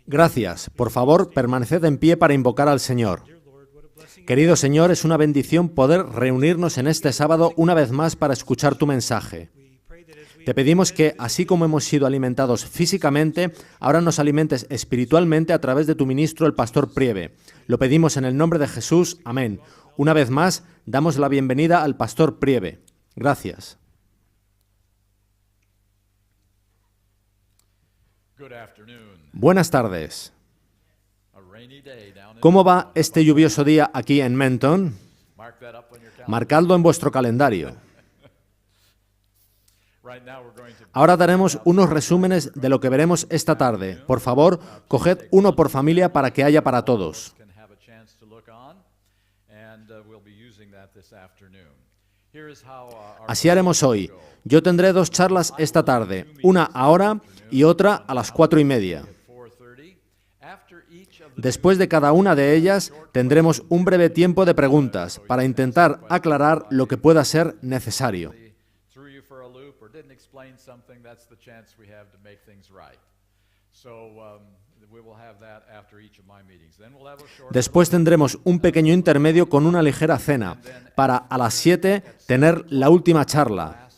Gracias. Por favor, permaneced en pie para invocar al Señor. Querido Señor, es una bendición poder reunirnos en este sábado una vez más para escuchar tu mensaje. Te pedimos que, así como hemos sido alimentados físicamente, ahora nos alimentes espiritualmente a través de tu ministro, el pastor Priebe. Lo pedimos en el nombre de Jesús. Amén. Una vez más, damos la bienvenida al pastor Priebe. Gracias. Buenas tardes. ¿Cómo va este lluvioso día aquí en Menton? Marcadlo en vuestro calendario. Ahora daremos unos resúmenes de lo que veremos esta tarde. Por favor, coged uno por familia para que haya para todos. Así haremos hoy. Yo tendré dos charlas esta tarde, una ahora y otra a las 4:30. Después de cada una de ellas, tendremos un breve tiempo de preguntas para intentar aclarar lo que pueda ser necesario. Después tendremos un pequeño intermedio con una ligera cena, para a las 7 tener la última charla,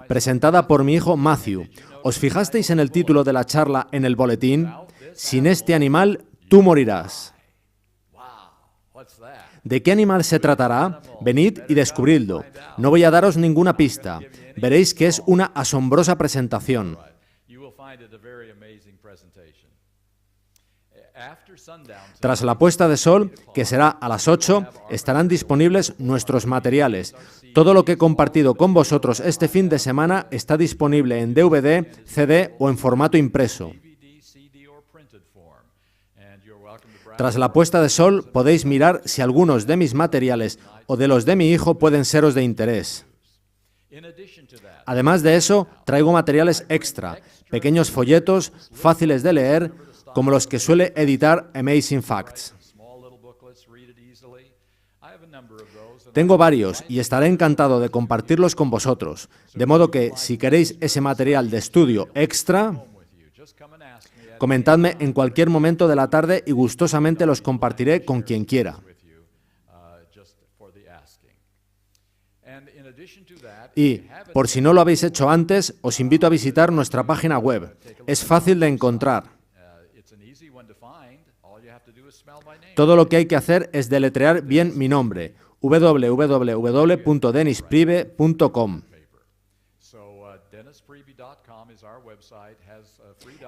presentada por mi hijo Matthew. ¿Os fijasteis en el título de la charla en el boletín? Sin este animal, tú morirás. ¿De qué animal se tratará? Venid y descubridlo. No voy a daros ninguna pista. Veréis que es una asombrosa presentación. Tras la puesta de sol, que será a las 8, estarán disponibles nuestros materiales. Todo lo que he compartido con vosotros este fin de semana está disponible en DVD, CD o en formato impreso. Tras la puesta de sol, podéis mirar si algunos de mis materiales o de los de mi hijo pueden seros de interés. Además de eso, traigo materiales extra, pequeños folletos fáciles de leer, como los que suele editar Amazing Facts. Tengo varios y estaré encantado de compartirlos con vosotros, de modo que si queréis ese material de estudio extra, comentadme en cualquier momento de la tarde y gustosamente los compartiré con quien quiera. Y, por si no lo habéis hecho antes, os invito a visitar nuestra página web. Es fácil de encontrar. Todo lo que hay que hacer es deletrear bien mi nombre, www.denispriebe.com.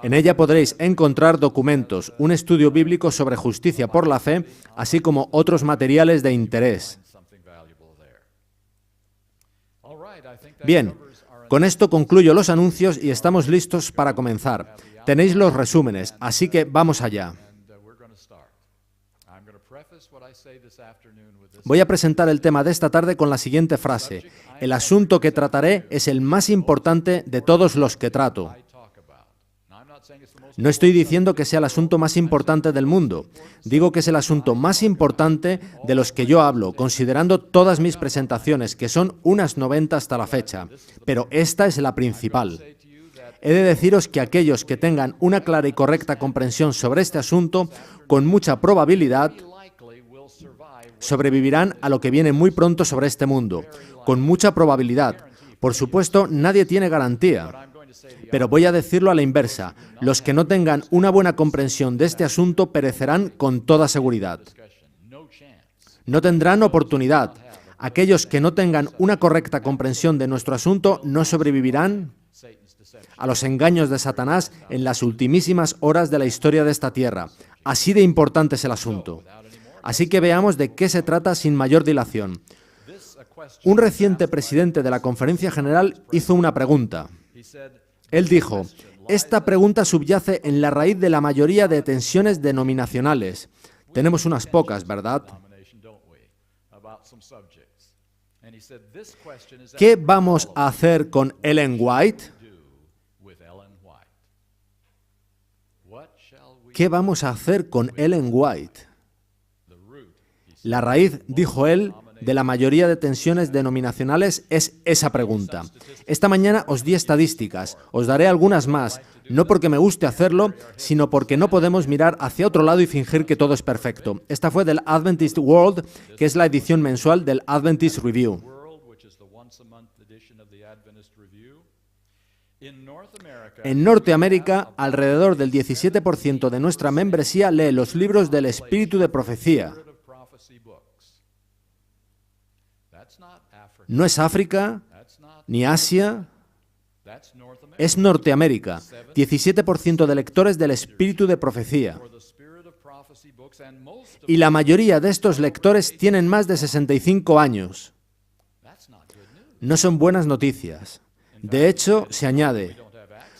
En ella podréis encontrar documentos, un estudio bíblico sobre justicia por la fe, así como otros materiales de interés. Bien, con esto concluyo los anuncios y estamos listos para comenzar. Tenéis los resúmenes, así que vamos allá. Voy a presentar el tema de esta tarde con la siguiente frase: el asunto que trataré es el más importante de todos los que trato. No estoy diciendo que sea el asunto más importante del mundo. Digo que es el asunto más importante de los que yo hablo, considerando todas mis presentaciones, que son unas 90 hasta la fecha. Pero esta es la principal. He de deciros que aquellos que tengan una clara y correcta comprensión sobre este asunto, con mucha probabilidad, sobrevivirán a lo que viene muy pronto sobre este mundo. Con mucha probabilidad. Por supuesto, nadie tiene garantía. Pero voy a decirlo a la inversa. Los que no tengan una buena comprensión de este asunto perecerán con toda seguridad. No tendrán oportunidad. Aquellos que no tengan una correcta comprensión de nuestro asunto no sobrevivirán a los engaños de Satanás en las ultimísimas horas de la historia de esta tierra. Así de importante es el asunto. Así que veamos de qué se trata sin mayor dilación. Un reciente presidente de la Conferencia General hizo una pregunta. Él dijo: esta pregunta subyace en la raíz de la mayoría de tensiones denominacionales. Tenemos unas pocas, ¿verdad? ¿Qué vamos a hacer con Ellen White? ¿Qué vamos a hacer con Ellen White? La raíz, dijo él, de la mayoría de tensiones denominacionales es esa pregunta. Esta mañana os di estadísticas, os daré algunas más, no porque me guste hacerlo, sino porque no podemos mirar hacia otro lado y fingir que todo es perfecto. Esta fue del Adventist World, que es la edición mensual del Adventist Review. En Norteamérica, alrededor del 17% de nuestra membresía lee los libros del Espíritu de Profecía. No es África, ni Asia, es Norteamérica. 17% de lectores del Espíritu de Profecía. Y la mayoría de estos lectores tienen más de 65 años. No son buenas noticias. De hecho, se añade,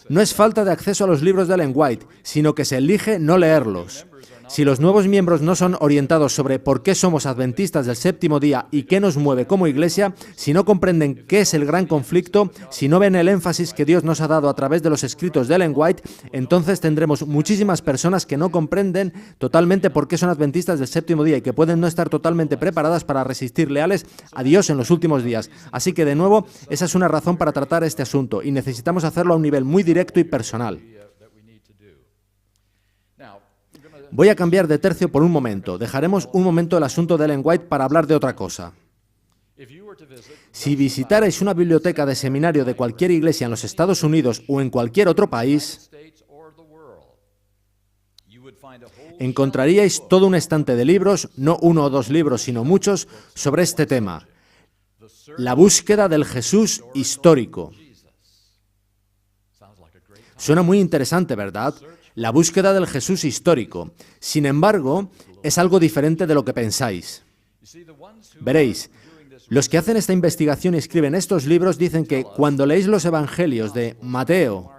no es falta de acceso a los libros de Ellen White, sino que se elige no leerlos. Si los nuevos miembros no son orientados sobre por qué somos adventistas del séptimo día y qué nos mueve como iglesia, si no comprenden qué es el gran conflicto, si no ven el énfasis que Dios nos ha dado a través de los escritos de Ellen White, entonces tendremos muchísimas personas que no comprenden totalmente por qué son adventistas del séptimo día y que pueden no estar totalmente preparadas para resistir leales a Dios en los últimos días. Así que, de nuevo, esa es una razón para tratar este asunto y necesitamos hacerlo a un nivel muy directo y personal. Voy a cambiar de tercio por un momento. Dejaremos un momento el asunto de Ellen White para hablar de otra cosa. Si visitarais una biblioteca de seminario de cualquier iglesia en los Estados Unidos o en cualquier otro país, encontraríais todo un estante de libros, no uno o dos libros, sino muchos, sobre este tema. La búsqueda del Jesús histórico. Suena muy interesante, ¿verdad? La búsqueda del Jesús histórico. Sin embargo, es algo diferente de lo que pensáis. Veréis, los que hacen esta investigación y escriben estos libros dicen que cuando leéis los evangelios de Mateo,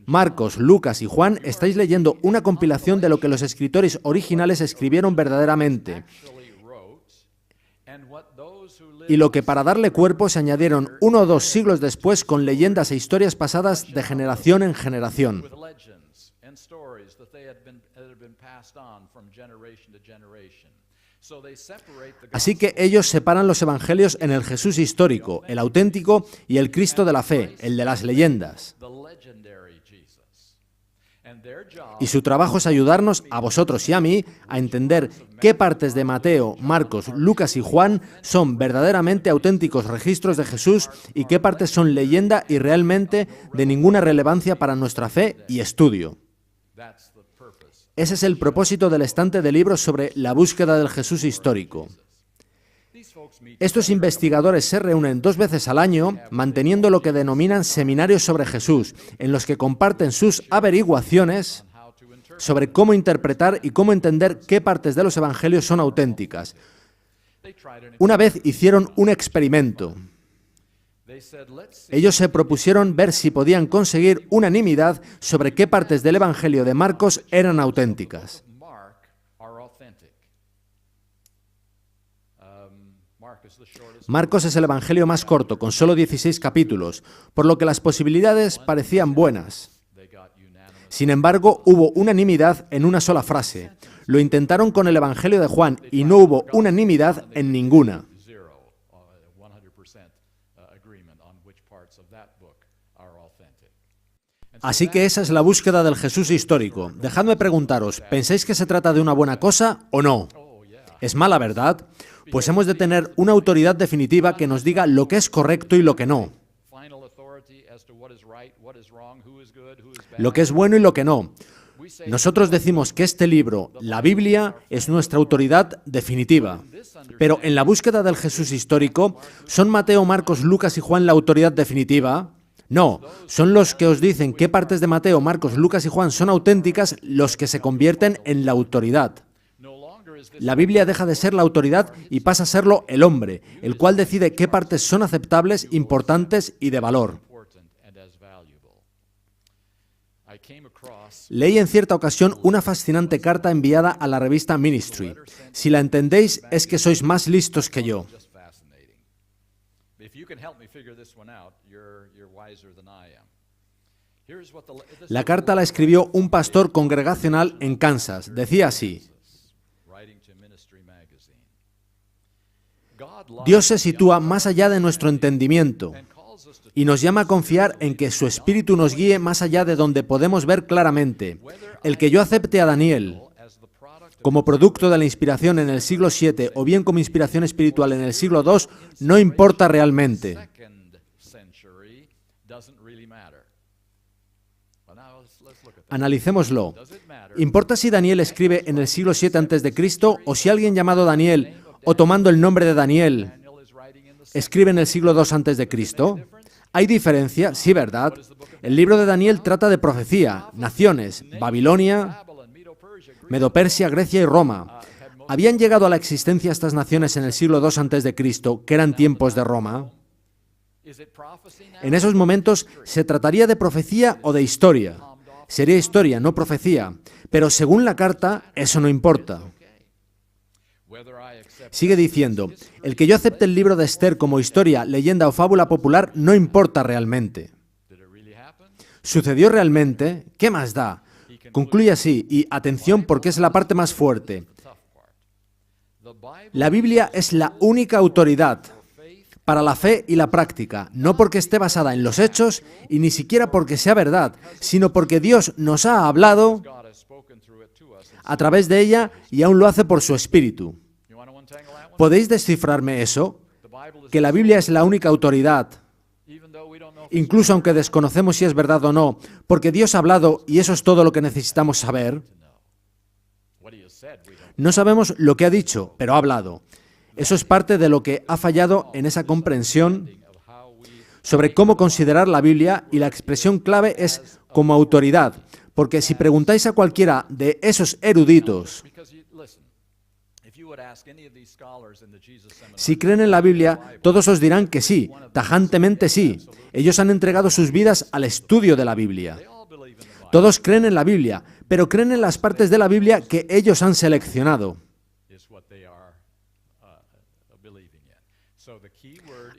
Marcos, Lucas y Juan, estáis leyendo una compilación de lo que los escritores originales escribieron verdaderamente y lo que para darle cuerpo se añadieron 1 o 2 siglos después con leyendas e historias pasadas de generación en generación. Así que ellos separan los evangelios en el Jesús histórico, el auténtico, y el Cristo de la fe, el de las leyendas. Y su trabajo es ayudarnos, a vosotros y a mí, a entender qué partes de Mateo, Marcos, Lucas y Juan son verdaderamente auténticos registros de Jesús y qué partes son leyenda y realmente de ninguna relevancia para nuestra fe y estudio. Ese es el propósito del estante de libros sobre la búsqueda del Jesús histórico. Estos investigadores se reúnen 2 veces al año manteniendo lo que denominan seminarios sobre Jesús, en los que comparten sus averiguaciones sobre cómo interpretar y cómo entender qué partes de los evangelios son auténticas. Una vez hicieron un experimento. Ellos se propusieron ver si podían conseguir unanimidad sobre qué partes del Evangelio de Marcos eran auténticas. Marcos es el Evangelio más corto, con solo 16 capítulos, por lo que las posibilidades parecían buenas. Sin embargo, hubo unanimidad en una sola frase. Lo intentaron con el Evangelio de Juan y no hubo unanimidad en ninguna. Así que esa es la búsqueda del Jesús histórico. Dejadme preguntaros, ¿pensáis que se trata de una buena cosa o no? ¿Es mala, verdad? Pues hemos de tener una autoridad definitiva que nos diga lo que es correcto y lo que no. Lo que es bueno y lo que no. Nosotros decimos que este libro, la Biblia, es nuestra autoridad definitiva. Pero en la búsqueda del Jesús histórico, ¿son Mateo, Marcos, Lucas y Juan la autoridad definitiva? No, son los que os dicen qué partes de Mateo, Marcos, Lucas y Juan son auténticas los que se convierten en la autoridad. La Biblia deja de ser la autoridad y pasa a serlo el hombre, el cual decide qué partes son aceptables, importantes y de valor. Leí en cierta ocasión una fascinante carta enviada a la revista Ministry. Si la entendéis, es que sois más listos que yo. La carta la escribió un pastor congregacional en Kansas. Decía así: Dios se sitúa más allá de nuestro entendimiento y nos llama a confiar en que su Espíritu nos guíe más allá de donde podemos ver claramente. El que yo acepte a Daniel como producto de la inspiración en el siglo VII o bien como inspiración espiritual en el siglo II no importa realmente. Analicémoslo. ¿Importa si Daniel escribe en el siglo VII a.C. o si alguien llamado Daniel o tomando el nombre de Daniel escribe en el siglo II a.C.? ¿Hay diferencia? Sí, ¿verdad? El libro de Daniel trata de profecía, naciones, Babilonia, Medo-Persia, Grecia y Roma. ¿Habían llegado a la existencia estas naciones en el siglo II a.C., que eran tiempos de Roma? En esos momentos, ¿se trataría de profecía o de historia? Sería historia, no profecía. Pero según la carta, eso no importa. Sigue diciendo, el que yo acepte el libro de Esther como historia, leyenda o fábula popular no importa realmente. ¿Sucedió realmente? ¿Qué más da? Concluye así, y atención porque es la parte más fuerte. La Biblia es la única autoridad para la fe y la práctica, no porque esté basada en los hechos y ni siquiera porque sea verdad, sino porque Dios nos ha hablado a través de ella y aún lo hace por su Espíritu. ¿Podéis descifrarme eso? Que la Biblia es la única autoridad, incluso aunque desconocemos si es verdad o no, porque Dios ha hablado y eso es todo lo que necesitamos saber. No sabemos lo que ha dicho, pero ha hablado. Eso es parte de lo que ha fallado en esa comprensión sobre cómo considerar la Biblia, y la expresión clave es como autoridad, porque si preguntáis a cualquiera de esos eruditos si creen en la Biblia, todos os dirán que sí, tajantemente sí. Ellos han entregado sus vidas al estudio de la Biblia. Todos creen en la Biblia, pero creen en las partes de la Biblia que ellos han seleccionado.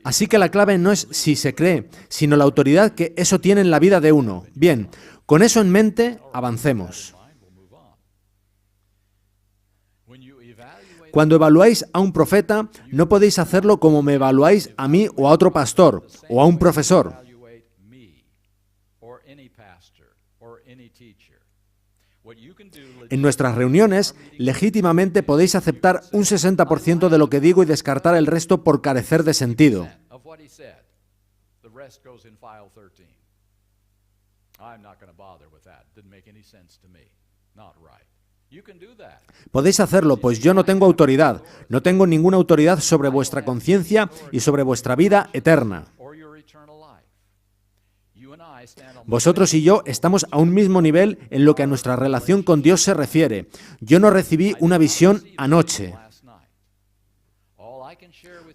Así que la clave no es si se cree, sino la autoridad que eso tiene en la vida de uno. Bien, con eso en mente, avancemos. Cuando evaluáis a un profeta, no podéis hacerlo como me evaluáis a mí o a otro pastor o a un profesor. En nuestras reuniones, legítimamente podéis aceptar un 60% de lo que digo y descartar el resto por carecer de sentido. Podéis hacerlo, pues yo no tengo autoridad. No tengo ninguna autoridad sobre vuestra conciencia y sobre vuestra vida eterna. Vosotros y yo estamos a un mismo nivel en lo que a nuestra relación con Dios se refiere. Yo no recibí una visión anoche.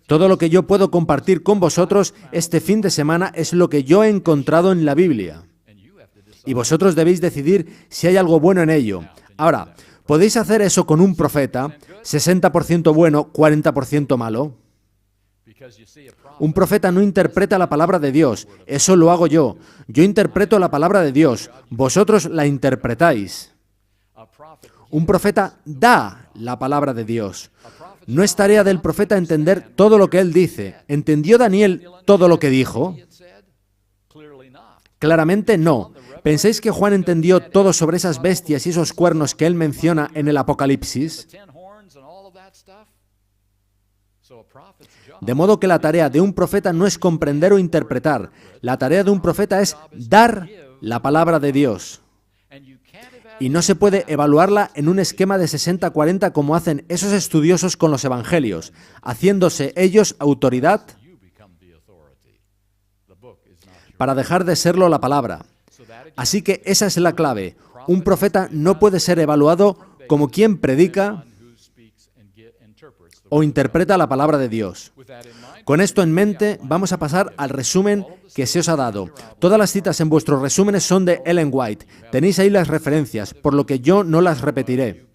Todo lo que yo puedo compartir con vosotros este fin de semana es lo que yo he encontrado en la Biblia. Y vosotros debéis decidir si hay algo bueno en ello. Ahora, ¿podéis hacer eso con un profeta? 60% bueno, 40% malo. Un profeta no interpreta la palabra de Dios, eso lo hago yo. Yo interpreto la palabra de Dios, vosotros la interpretáis. Un profeta da la palabra de Dios. No es tarea del profeta entender todo lo que él dice. ¿Entendió Daniel todo lo que dijo? Claramente no. ¿Pensáis que Juan entendió todo sobre esas bestias y esos cuernos que él menciona en el Apocalipsis? De modo que la tarea de un profeta no es comprender o interpretar. La tarea de un profeta es dar la palabra de Dios. Y no se puede evaluarla en un esquema de 60-40 como hacen esos estudiosos con los evangelios, haciéndose ellos autoridad para dejar de serlo la palabra. Así que esa es la clave. Un profeta no puede ser evaluado como quien predica o interpreta la palabra de Dios. Con esto en mente, vamos a pasar al resumen que se os ha dado. Todas las citas en vuestros resúmenes son de Ellen White. Tenéis ahí las referencias, por lo que yo no las repetiré.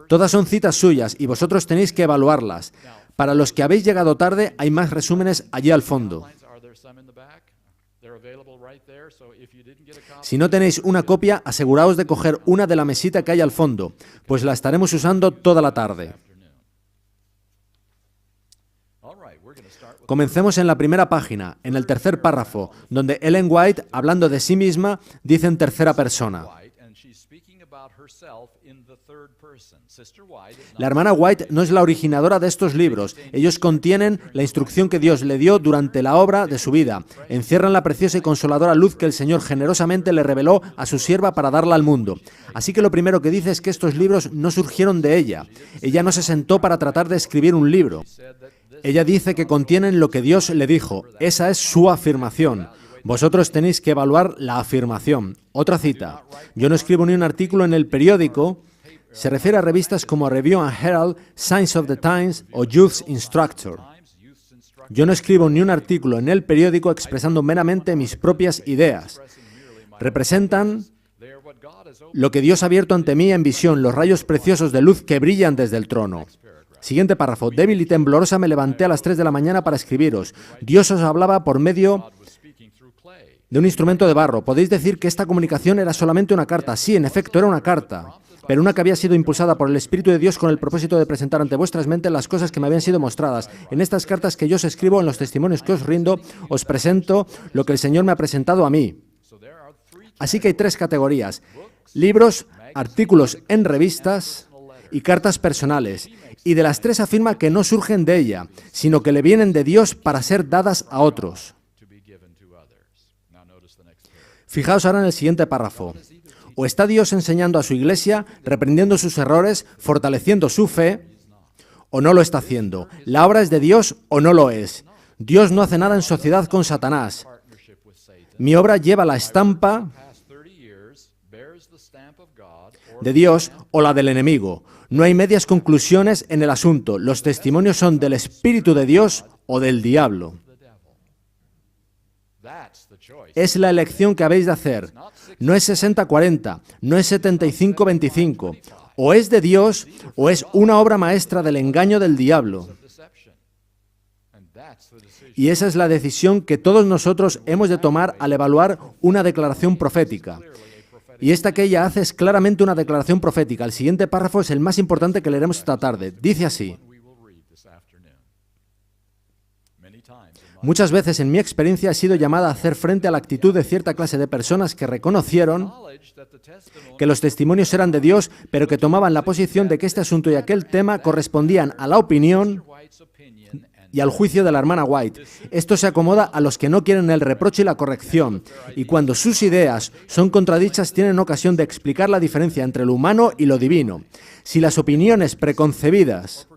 Todas son citas suyas y vosotros tenéis que evaluarlas. Para los que habéis llegado tarde, hay más resúmenes allí al fondo. Si no tenéis una copia, aseguraos de coger una de la mesita que hay al fondo, pues la estaremos usando toda la tarde. Comencemos en la primera página, en el tercer párrafo, donde Ellen White, hablando de sí misma, dice en tercera persona. La hermana White no es la originadora de estos libros. Ellos contienen la instrucción que Dios le dio durante la obra de su vida. Encierran la preciosa y consoladora luz que el Señor generosamente le reveló a su sierva para darla al mundo. Así que lo primero que dice es que estos libros no surgieron de ella. Ella no se sentó para tratar de escribir un libro. Ella dice que contienen lo que Dios le dijo. Esa es su afirmación. Vosotros tenéis que evaluar la afirmación. Otra cita. Yo no escribo ni un artículo en el periódico. Se refiere a revistas como Review and Herald, Signs of the Times o Youth's Instructor. Yo no escribo ni un artículo en el periódico expresando meramente mis propias ideas. Representan lo que Dios ha abierto ante mí en visión, los rayos preciosos de luz que brillan desde el trono. Siguiente párrafo. Débil y temblorosa me levanté a las 3 de la mañana para escribiros. Dios os hablaba por medio de un instrumento de barro. Podéis decir que esta comunicación era solamente una carta. Sí, en efecto, era una carta, pero una que había sido impulsada por el Espíritu de Dios con el propósito de presentar ante vuestras mentes las cosas que me habían sido mostradas. En estas cartas que yo os escribo, en los testimonios que os rindo, os presento lo que el Señor me ha presentado a mí. Así que hay 3 categorías: libros, artículos en revistas y cartas personales. Y de las 3 afirma que no surgen de ella, sino que le vienen de Dios para ser dadas a otros. Fijaos ahora en el siguiente párrafo. O está Dios enseñando a su iglesia, reprendiendo sus errores, fortaleciendo su fe, o no lo está haciendo. La obra es de Dios o no lo es. Dios no hace nada en sociedad con Satanás. Mi obra lleva la estampa de Dios o la del enemigo. No hay medias conclusiones en el asunto. Los testimonios son del Espíritu de Dios o del diablo. Es la elección que habéis de hacer. No es 60-40, no es 75-25. O es de Dios o es una obra maestra del engaño del diablo. Y esa es la decisión que todos nosotros hemos de tomar al evaluar una declaración profética. Y esta que ella hace es claramente una declaración profética. El siguiente párrafo es el más importante que leeremos esta tarde. Dice así. Muchas veces en mi experiencia he sido llamada a hacer frente a la actitud de cierta clase de personas que reconocieron que los testimonios eran de Dios, pero que tomaban la posición de que este asunto y aquel tema correspondían a la opinión y al juicio de la hermana White. Esto se acomoda a los que no quieren el reproche y la corrección, y cuando sus ideas son contradichas tienen ocasión de explicar la diferencia entre lo humano y lo divino. Si las opiniones preconcebidas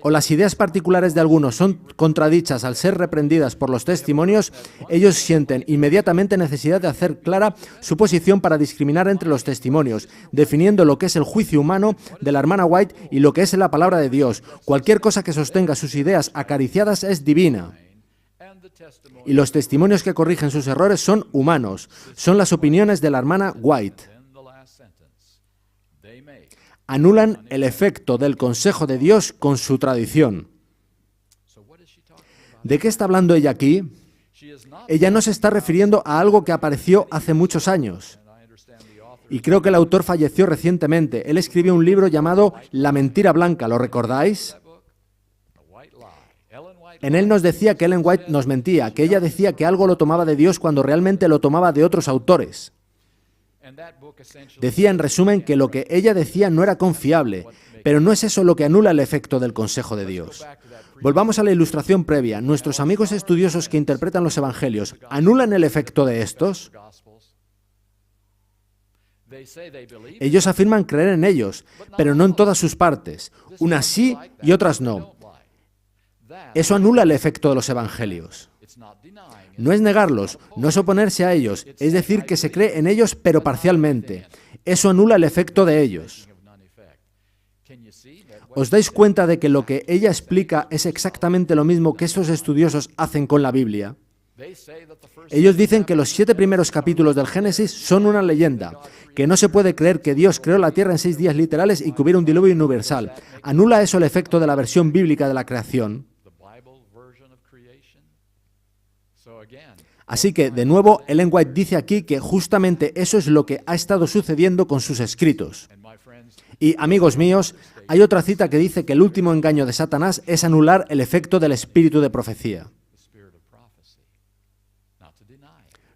o las ideas particulares de algunos son contradichas al ser reprendidas por los testimonios, ellos sienten inmediatamente necesidad de hacer clara su posición para discriminar entre los testimonios, definiendo lo que es el juicio humano de la hermana White y lo que es la palabra de Dios. Cualquier cosa que sostenga sus ideas acariciadas es divina. Y los testimonios que corrigen sus errores son humanos. Son las opiniones de la hermana White. Anulan el efecto del consejo de Dios con su tradición. ¿De qué está hablando ella aquí? Ella no se está refiriendo a algo que apareció hace muchos años. Y creo que el autor falleció recientemente. Él escribió un libro llamado La mentira blanca, ¿lo recordáis? En él nos decía que Ellen White nos mentía, que ella decía que algo lo tomaba de Dios cuando realmente lo tomaba de otros autores. Decía en resumen que lo que ella decía no era confiable, pero no es eso lo que anula el efecto del consejo de Dios. Volvamos a la ilustración previa. Nuestros amigos estudiosos que interpretan los evangelios, ¿anulan el efecto de estos? Ellos afirman creer en ellos, pero no en todas sus partes. Unas sí y otras no. Eso anula el efecto de los evangelios. No es negarlos, no es oponerse a ellos, es decir, que se cree en ellos pero parcialmente. Eso anula el efecto de ellos. ¿Os dais cuenta de que lo que ella explica es exactamente lo mismo que estos estudiosos hacen con la Biblia? Ellos dicen que los 7 primeros capítulos del Génesis son una leyenda, que no se puede creer que Dios creó la tierra en 6 días literales y que hubiera un diluvio universal. ¿Anula eso el efecto de la versión bíblica de la creación? Así que, de nuevo, Ellen White dice aquí que justamente eso es lo que ha estado sucediendo con sus escritos. Y, amigos míos, hay otra cita que dice que el último engaño de Satanás es anular el efecto del espíritu de profecía.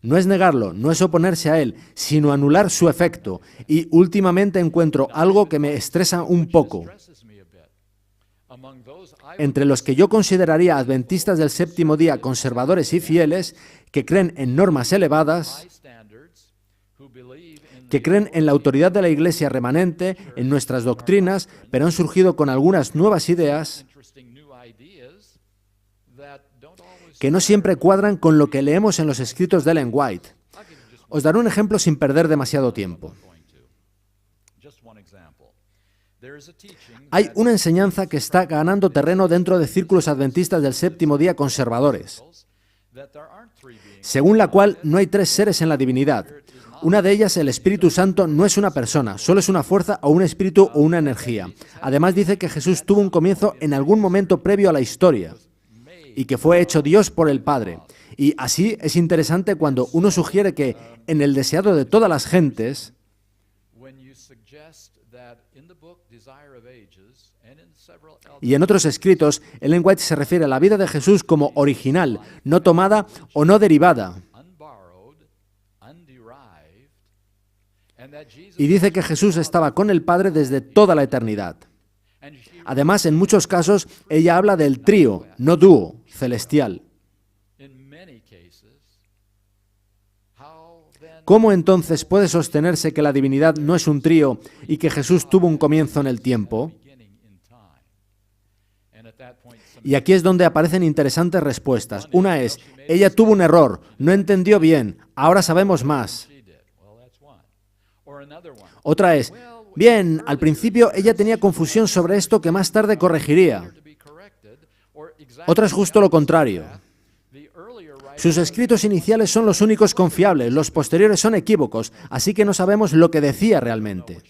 No es negarlo, no es oponerse a él, sino anular su efecto. Y últimamente encuentro algo que me estresa un poco. Entre los que yo consideraría adventistas del séptimo día, conservadores y fieles, que creen en normas elevadas, que creen en la autoridad de la Iglesia remanente, en nuestras doctrinas, pero han surgido con algunas nuevas ideas que no siempre cuadran con lo que leemos en los escritos de Ellen White. Os daré un ejemplo sin perder demasiado tiempo. Hay una enseñanza que está ganando terreno dentro de círculos adventistas del séptimo día conservadores, según la cual no hay tres seres en la divinidad. Una de ellas, el Espíritu Santo, no es una persona, solo es una fuerza o un espíritu o una energía. Además dice que Jesús tuvo un comienzo en algún momento previo a la historia y que fue hecho Dios por el Padre. Y así es interesante cuando uno sugiere que en el deseado de todas las gentes, y en otros escritos, Ellen White se refiere a la vida de Jesús como original, no tomada o no derivada. Y dice que Jesús estaba con el Padre desde toda la eternidad. Además, en muchos casos, ella habla del trío, no dúo, celestial. ¿Cómo entonces puede sostenerse que la divinidad no es un trío y que Jesús tuvo un comienzo en el tiempo? Y aquí es donde aparecen interesantes respuestas. Una es, ella tuvo un error, no entendió bien, ahora sabemos más. Otra es, bien, al principio ella tenía confusión sobre esto que más tarde corregiría. Otra es justo lo contrario. Sus escritos iniciales son los únicos confiables, los posteriores son equívocos, así que no sabemos lo que decía realmente.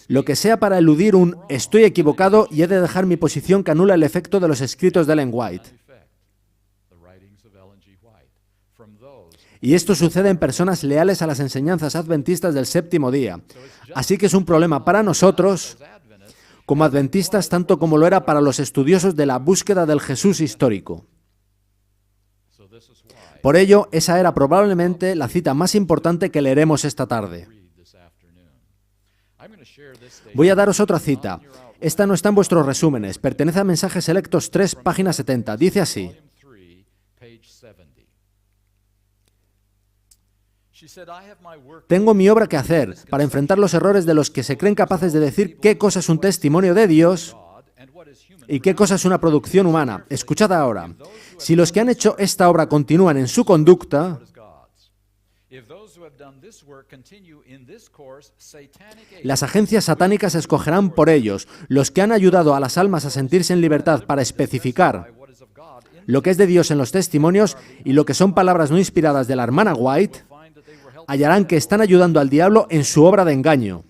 Lo que sea para eludir un estoy equivocado y he de dejar mi posición que anula el efecto de los escritos de Ellen White. Y esto sucede en personas leales a las enseñanzas adventistas del séptimo día. Así que es un problema para nosotros, como adventistas, tanto como lo era para los estudiosos de la búsqueda del Jesús histórico. Por ello, esa era probablemente la cita más importante que leeremos esta tarde. Voy a daros otra cita. Esta no está en vuestros resúmenes. Pertenece a Mensajes Selectos 3, página 70. Dice así. Tengo mi obra que hacer para enfrentar los errores de los que se creen capaces de decir qué cosa es un testimonio de Dios y qué cosa es una producción humana. Escuchad ahora. Si los que han hecho esta obra continúan en su conducta, las agencias satánicas escogerán por ellos. Los que han ayudado a las almas a sentirse en libertad para especificar lo que es de Dios en los testimonios y lo que son palabras no inspiradas de la hermana White, hallarán que están ayudando al diablo en su obra de engaño.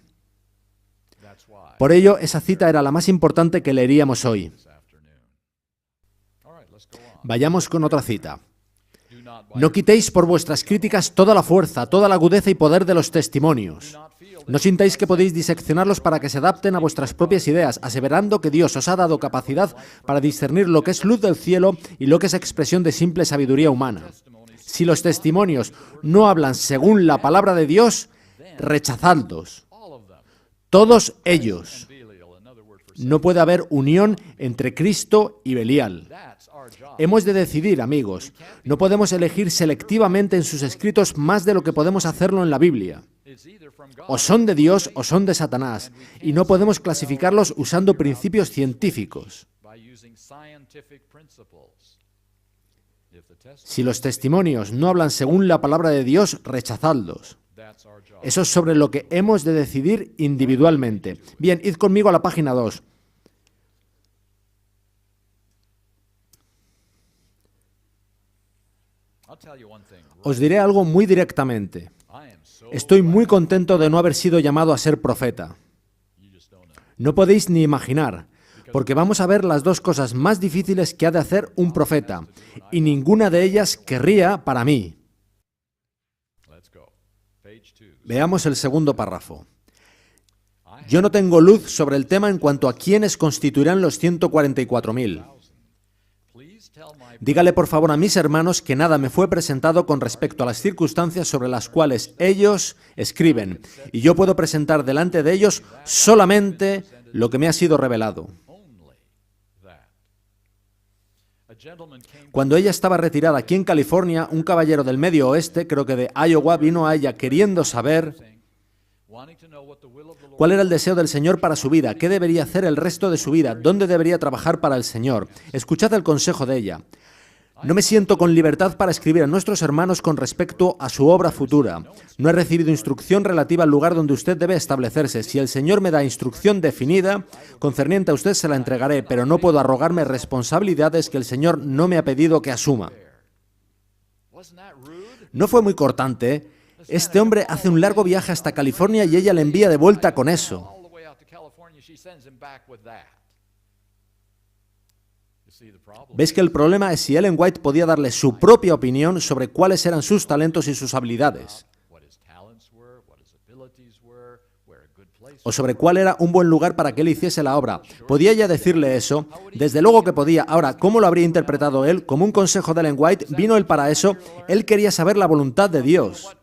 Por ello, esa cita era la más importante que leeríamos hoy. Vayamos con otra cita. No quitéis por vuestras críticas toda la fuerza, toda la agudeza y poder de los testimonios. No sintáis que podéis diseccionarlos para que se adapten a vuestras propias ideas, aseverando que Dios os ha dado capacidad para discernir lo que es luz del cielo y lo que es expresión de simple sabiduría humana. Si los testimonios no hablan según la palabra de Dios, rechazadlos. Todos ellos. No puede haber unión entre Cristo y Belial. Hemos de decidir, amigos. No podemos elegir selectivamente en sus escritos más de lo que podemos hacerlo en la Biblia. O son de Dios o son de Satanás, y no podemos clasificarlos usando principios científicos. Si los testimonios no hablan según la palabra de Dios, rechazadlos. Eso es sobre lo que hemos de decidir individualmente. Bien, id conmigo a la página 2. Os diré algo muy directamente. Estoy muy contento de no haber sido llamado a ser profeta. No podéis ni imaginar. porque vamos a ver las dos cosas más difíciles que ha de hacer un profeta, y ninguna de ellas querría para mí. Veamos el segundo párrafo. Yo no tengo luz sobre el tema en cuanto a quiénes constituirán los 144.000. Dígale por favor a mis hermanos que nada me fue presentado con respecto a las circunstancias sobre las cuales ellos escriben, y yo puedo presentar delante de ellos solamente lo que me ha sido revelado. Cuando ella estaba retirada aquí en California, un caballero del Medio Oeste, creo que de Iowa, vino a ella queriendo saber cuál era el deseo del Señor para su vida, qué debería hacer el resto de su vida, dónde debería trabajar para el Señor. Escuchad el consejo de ella. No me siento con libertad para escribir a nuestros hermanos con respecto a su obra futura. No he recibido instrucción relativa al lugar donde usted debe establecerse. Si el Señor me da instrucción definida concerniente a usted, se la entregaré, pero no puedo arrogarme responsabilidades que el Señor no me ha pedido que asuma. ¿No fue muy cortante? Este hombre hace un largo viaje hasta California y ella le envía de vuelta con eso. ¿Veis que el problema es si Ellen White podía darle su propia opinión sobre cuáles eran sus talentos y sus habilidades? O sobre cuál era un buen lugar para que él hiciese la obra. ¿Podía ella decirle eso? Desde luego que podía. Ahora, ¿cómo lo habría interpretado él? Como un consejo de Ellen White, ¿vino él para eso? Él quería saber la voluntad de Dios.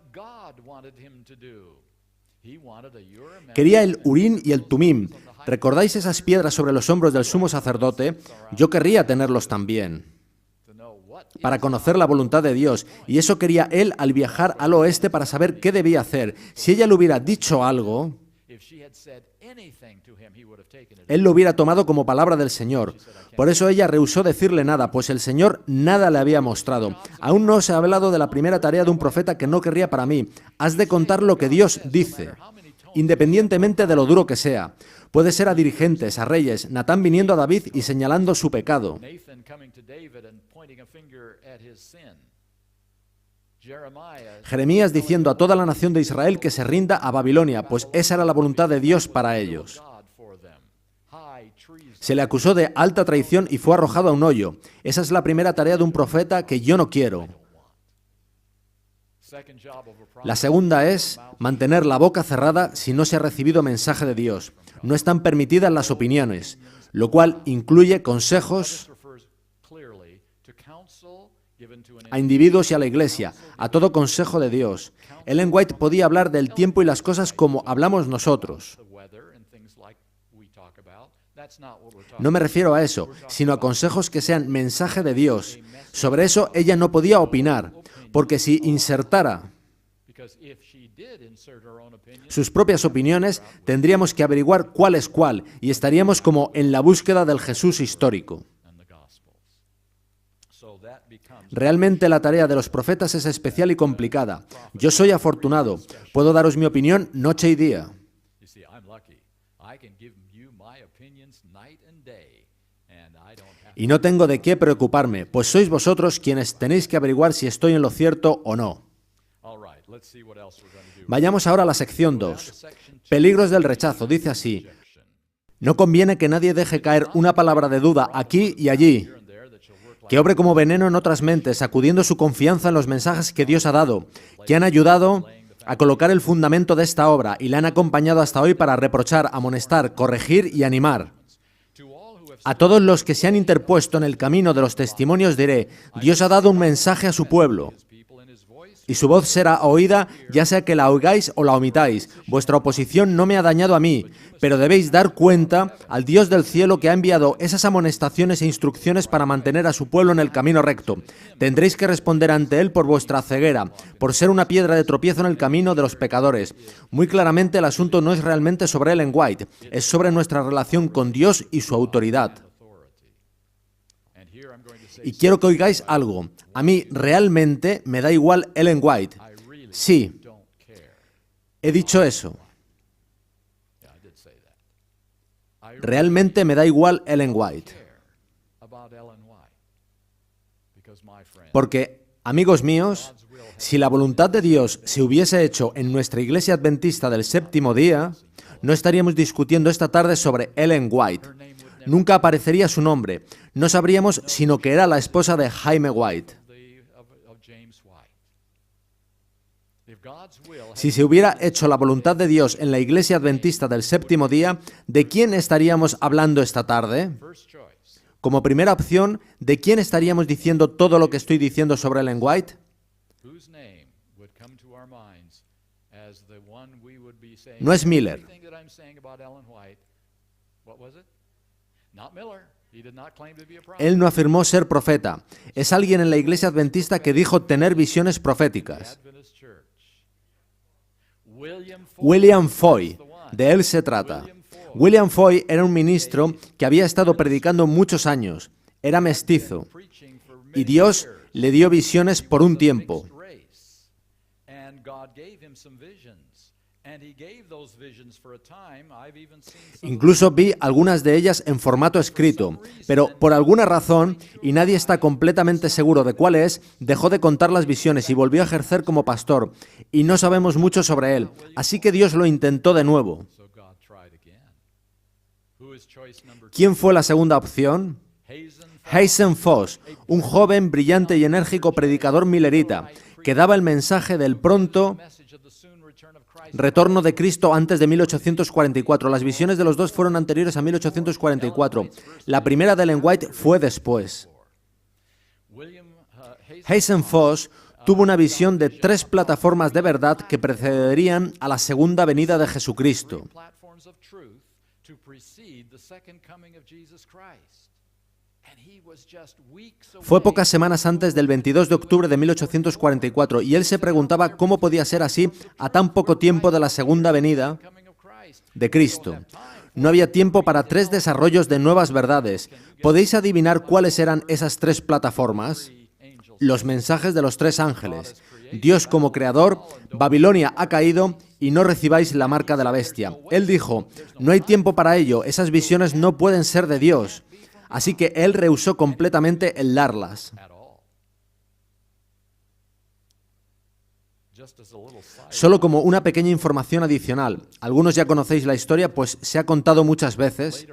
Quería el Urim y el Tumim. ¿Recordáis esas piedras sobre los hombros del sumo sacerdote? Yo querría tenerlos también, para conocer la voluntad de Dios. Y eso quería él al viajar al oeste para saber qué debía hacer. Si ella le hubiera dicho algo, él lo hubiera tomado como palabra del Señor. Por eso ella rehusó decirle nada, pues el Señor nada le había mostrado. Aún no se ha hablado de la primera tarea de un profeta que no querría para mí. Has de contar lo que Dios dice, independientemente de lo duro que sea. Puede ser a dirigentes, a reyes, Natán viniendo a David y señalando su pecado. Jeremías diciendo a toda la nación de Israel que se rinda a Babilonia, pues esa era la voluntad de Dios para ellos. Se le acusó de alta traición y fue arrojado a un hoyo. Esa es la primera tarea de un profeta que yo no quiero. La segunda es mantener la boca cerrada si no se ha recibido mensaje de Dios. No están permitidas las opiniones, lo cual incluye consejos a individuos y a la Iglesia, a todo consejo de Dios. Ellen White podía hablar del tiempo y las cosas como hablamos nosotros. No me refiero a eso, sino a consejos que sean mensaje de Dios. Sobre eso ella no podía opinar, porque si insertara sus propias opiniones, tendríamos que averiguar cuál es cuál, y estaríamos como en la búsqueda del Jesús histórico. Realmente la tarea de los profetas es especial y complicada. Yo soy afortunado. Puedo daros mi opinión noche y día. Y no tengo de qué preocuparme, pues sois vosotros quienes tenéis que averiguar si estoy en lo cierto o no. Vayamos ahora a la sección 2. Peligros del rechazo. Dice así: no conviene que nadie deje caer una palabra de duda aquí y allí, que obre como veneno en otras mentes, sacudiendo su confianza en los mensajes que Dios ha dado, que han ayudado a colocar el fundamento de esta obra y la han acompañado hasta hoy para reprochar, amonestar, corregir y animar. A todos los que se han interpuesto en el camino de los testimonios diré: Dios ha dado un mensaje a su pueblo, y su voz será oída, ya sea que la oigáis o la omitáis. Vuestra oposición no me ha dañado a mí, pero debéis dar cuenta al Dios del cielo que ha enviado esas amonestaciones e instrucciones para mantener a su pueblo en el camino recto. Tendréis que responder ante él por vuestra ceguera, por ser una piedra de tropiezo en el camino de los pecadores. Muy claramente el asunto no es realmente sobre Ellen White, es sobre nuestra relación con Dios y su autoridad. Y quiero que oigáis algo. A mí realmente me da igual Ellen White. Sí, he dicho eso. Realmente me da igual Ellen White. Porque, amigos míos, si la voluntad de Dios se hubiese hecho en nuestra Iglesia Adventista del Séptimo Día, no estaríamos discutiendo esta tarde sobre Ellen White. Nunca aparecería su nombre. No sabríamos sino que era la esposa de Jaime White. Si se hubiera hecho la voluntad de Dios en la Iglesia Adventista del Séptimo Día, ¿de quién estaríamos hablando esta tarde? Como primera opción, ¿de quién estaríamos diciendo todo lo que estoy diciendo sobre Ellen White? No es Miller. Él no afirmó ser profeta. Es alguien en la Iglesia Adventista que dijo tener visiones proféticas. William Foy, de él se trata. William Foy era un ministro que había estado predicando muchos años. Era mestizo. Y Dios le dio visiones por un tiempo. Incluso vi algunas de ellas en formato escrito, pero por alguna razón, y nadie está completamente seguro de cuál es, dejó de contar las visiones y volvió a ejercer como pastor, y no sabemos mucho sobre él, así que Dios lo intentó de nuevo. ¿Quién fue la segunda opción? Hazen Foss, un joven, brillante y enérgico predicador millerita, que daba el mensaje del pronto retorno de Cristo antes de 1844. Las visiones de los dos fueron anteriores a 1844. La primera de Ellen White fue después. Hazen Foss tuvo una visión de 3 plataformas de verdad que precederían a la segunda venida de Jesucristo. Fue pocas semanas antes del 22 de octubre de 1844 y él se preguntaba cómo podía ser así a tan poco tiempo de la segunda venida de Cristo. No había tiempo para 3 desarrollos de nuevas verdades. ¿Podéis adivinar cuáles eran esas 3 plataformas? Los mensajes de los 3 ángeles. Dios como creador, Babilonia ha caído y no recibáis la marca de la bestia. Él dijo, no hay tiempo para ello, esas visiones no pueden ser de Dios. Así que él rehusó completamente el darlas. Solo como una pequeña información adicional. Algunos ya conocéis la historia, pues se ha contado muchas veces.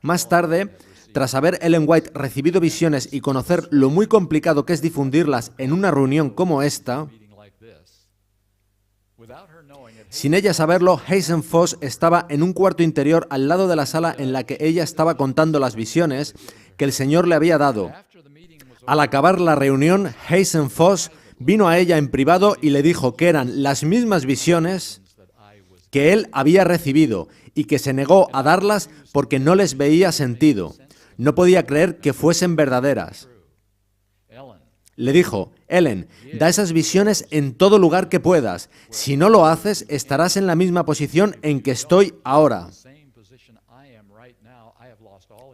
Más tarde, tras haber Ellen White recibido visiones y conocer lo muy complicado que es difundirlas en una reunión como esta, sin ella saberlo, Hazen Foss estaba en un cuarto interior al lado de la sala en la que ella estaba contando las visiones que el Señor le había dado. Al acabar la reunión, Hazen Foss vino a ella en privado y le dijo que eran las mismas visiones que él había recibido y que se negó a darlas porque no les veía sentido. No podía creer que fuesen verdaderas. Le dijo, Ellen, da esas visiones en todo lugar que puedas. Si no lo haces, estarás en la misma posición en que estoy ahora.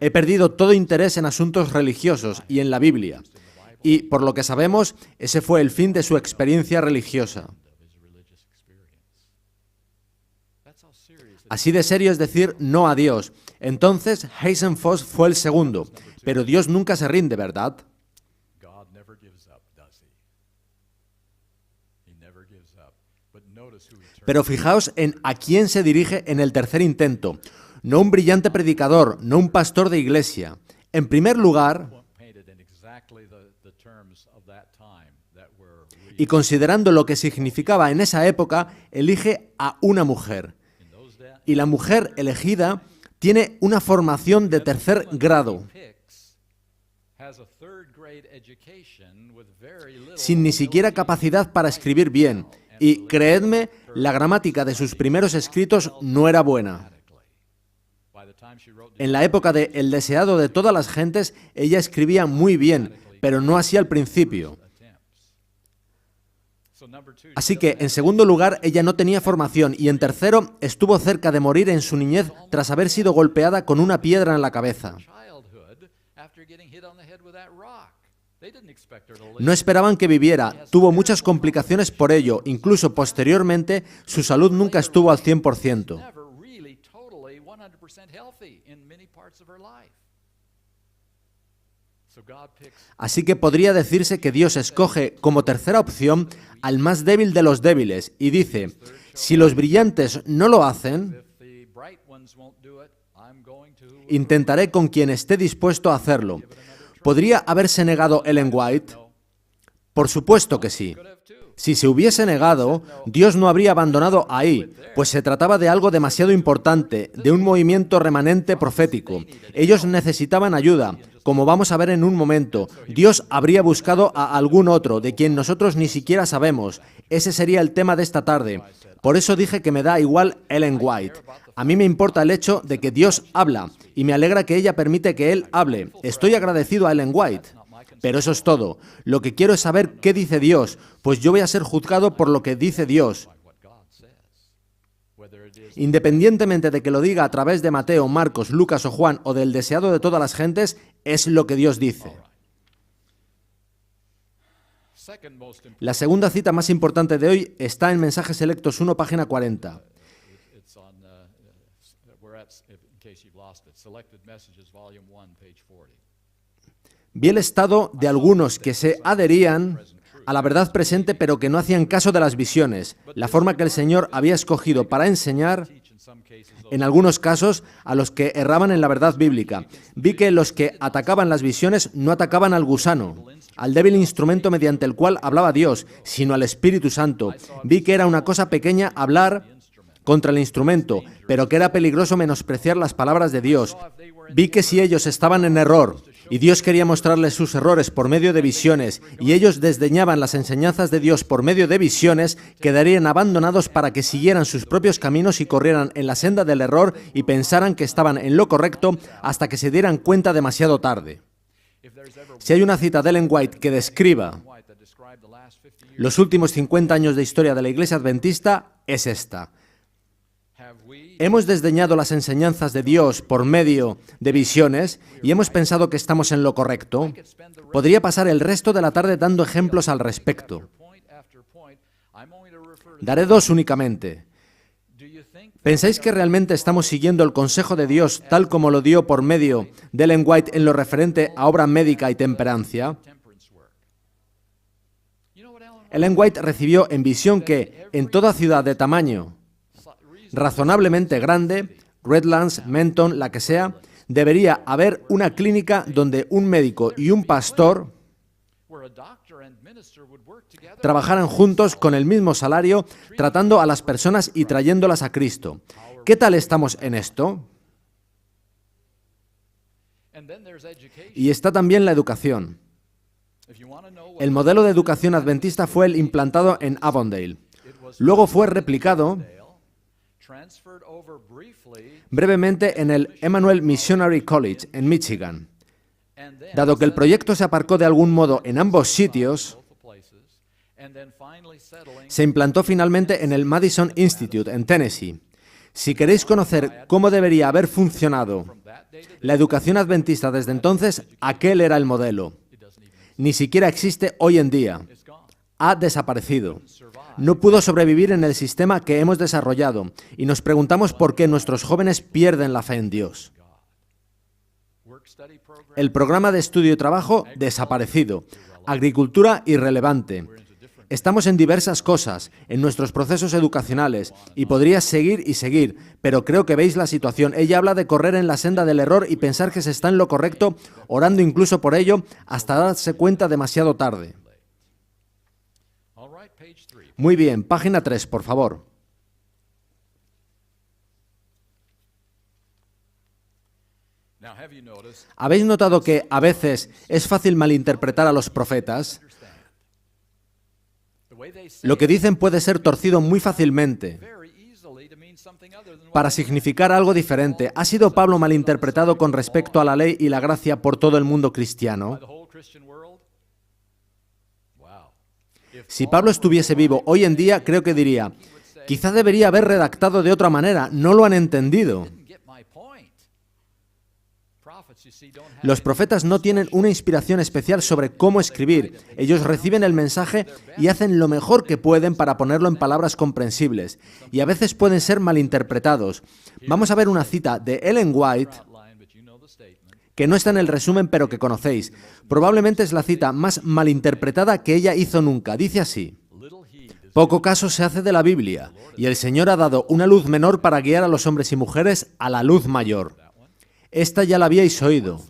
He perdido todo interés en asuntos religiosos y en la Biblia. Y, por lo que sabemos, ese fue el fin de su experiencia religiosa. Así de serio es decir no a Dios. Entonces, Hazen Foss fue el segundo. Pero Dios nunca se rinde, ¿verdad? Pero fijaos en a quién se dirige en el tercer intento. No un brillante predicador, no un pastor de iglesia. En primer lugar, y considerando lo que significaba en esa época, elige a una mujer. Y la mujer elegida tiene una formación de 3er grado, sin ni siquiera capacidad para escribir bien. Y, creedme, la gramática de sus primeros escritos no era buena. En la época de El deseado de todas las gentes, ella escribía muy bien, pero no así al principio. Así que, en segundo lugar, ella no tenía formación y, en tercero, estuvo cerca de morir en su niñez tras haber sido golpeada con una piedra en la cabeza. No esperaban que viviera, tuvo muchas complicaciones por ello, incluso posteriormente su salud nunca estuvo al 100%. Así que podría decirse que Dios escoge como tercera opción al más débil de los débiles y dice, si los brillantes no lo hacen, Intentaré con quien esté dispuesto a hacerlo. ¿Podría haberse negado Ellen White? Por supuesto que sí. Si se hubiese negado, Dios no habría abandonado ahí, pues se trataba de algo demasiado importante, de un movimiento remanente profético. Ellos necesitaban ayuda. Como vamos a ver en un momento, Dios habría buscado a algún otro, de quien nosotros ni siquiera sabemos. Ese sería el tema de esta tarde. Por eso dije que me da igual Ellen White. A mí me importa el hecho de que Dios habla, y me alegra que ella permite que Él hable. Estoy agradecido a Ellen White. Pero eso es todo. Lo que quiero es saber qué dice Dios, pues yo voy a ser juzgado por lo que dice Dios. Independientemente de que lo diga a través de Mateo, Marcos, Lucas o Juan o del deseado de todas las gentes, es lo que Dios dice. La segunda cita más importante de hoy está en Mensajes Selectos 1, página 40. Vi el estado de algunos que se adherían a la verdad presente pero que no hacían caso de las visiones, la forma que el Señor había escogido para enseñar, en algunos casos, a los que erraban en la verdad bíblica. Vi que los que atacaban las visiones no atacaban al gusano, al débil instrumento mediante el cual hablaba Dios, sino al Espíritu Santo. Vi que era una cosa pequeña hablar contra el instrumento, pero que era peligroso menospreciar las palabras de Dios. Vi que si ellos estaban en error, y Dios quería mostrarles sus errores por medio de visiones, y ellos desdeñaban las enseñanzas de Dios por medio de visiones, quedarían abandonados para que siguieran sus propios caminos y corrieran en la senda del error y pensaran que estaban en lo correcto hasta que se dieran cuenta demasiado tarde. Si hay una cita de Ellen White que describa los últimos 50 años de historia de la Iglesia Adventista, es esta. Hemos desdeñado las enseñanzas de Dios por medio de visiones y hemos pensado que estamos en lo correcto. Podría pasar el resto de la tarde dando ejemplos al respecto. Daré dos únicamente. ¿Pensáis que realmente estamos siguiendo el consejo de Dios tal como lo dio por medio de Ellen White en lo referente a obra médica y temperancia? Ellen White recibió en visión que en toda ciudad de tamaño razonablemente grande, Redlands, Menton, la que sea, debería haber una clínica donde un médico y un pastor trabajaran juntos con el mismo salario, tratando a las personas y trayéndolas a Cristo. ¿Qué tal estamos en esto? Y está también la educación. El modelo de educación adventista fue el implantado en Avondale. Luego fue replicado brevemente en el Emmanuel Missionary College, en Michigan. Dado que el proyecto se aparcó de algún modo en ambos sitios, se implantó finalmente en el Madison Institute, en Tennessee. Si queréis conocer cómo debería haber funcionado la educación adventista desde entonces, aquel era el modelo. Ni siquiera existe hoy en día. Ha desaparecido. No pudo sobrevivir en el sistema que hemos desarrollado y nos preguntamos por qué nuestros jóvenes pierden la fe en Dios. El programa de estudio y trabajo desaparecido. Agricultura irrelevante. Estamos en diversas cosas, en nuestros procesos educacionales, y podría seguir y seguir, pero creo que veis la situación. Ella habla de correr en la senda del error y pensar que se está en lo correcto, orando incluso por ello, hasta darse cuenta demasiado tarde. Muy bien, página 3, por favor. ¿Habéis notado que a veces es fácil malinterpretar a los profetas? Lo que dicen puede ser torcido muy fácilmente para significar algo diferente. ¿Ha sido Pablo malinterpretado con respecto a la ley y la gracia por todo el mundo cristiano? Si Pablo estuviese vivo hoy en día, creo que diría, quizá debería haber redactado de otra manera, no lo han entendido. Los profetas no tienen una inspiración especial sobre cómo escribir. Ellos reciben el mensaje y hacen lo mejor que pueden para ponerlo en palabras comprensibles, y a veces pueden ser malinterpretados. Vamos a ver una cita de Ellen White, que no está en el resumen, pero que conocéis. Probablemente es la cita más malinterpretada que ella hizo nunca. Dice así: poco caso se hace de la Biblia, y el Señor ha dado una luz menor para guiar a los hombres y mujeres a la luz mayor. Esta ya la habíais oído.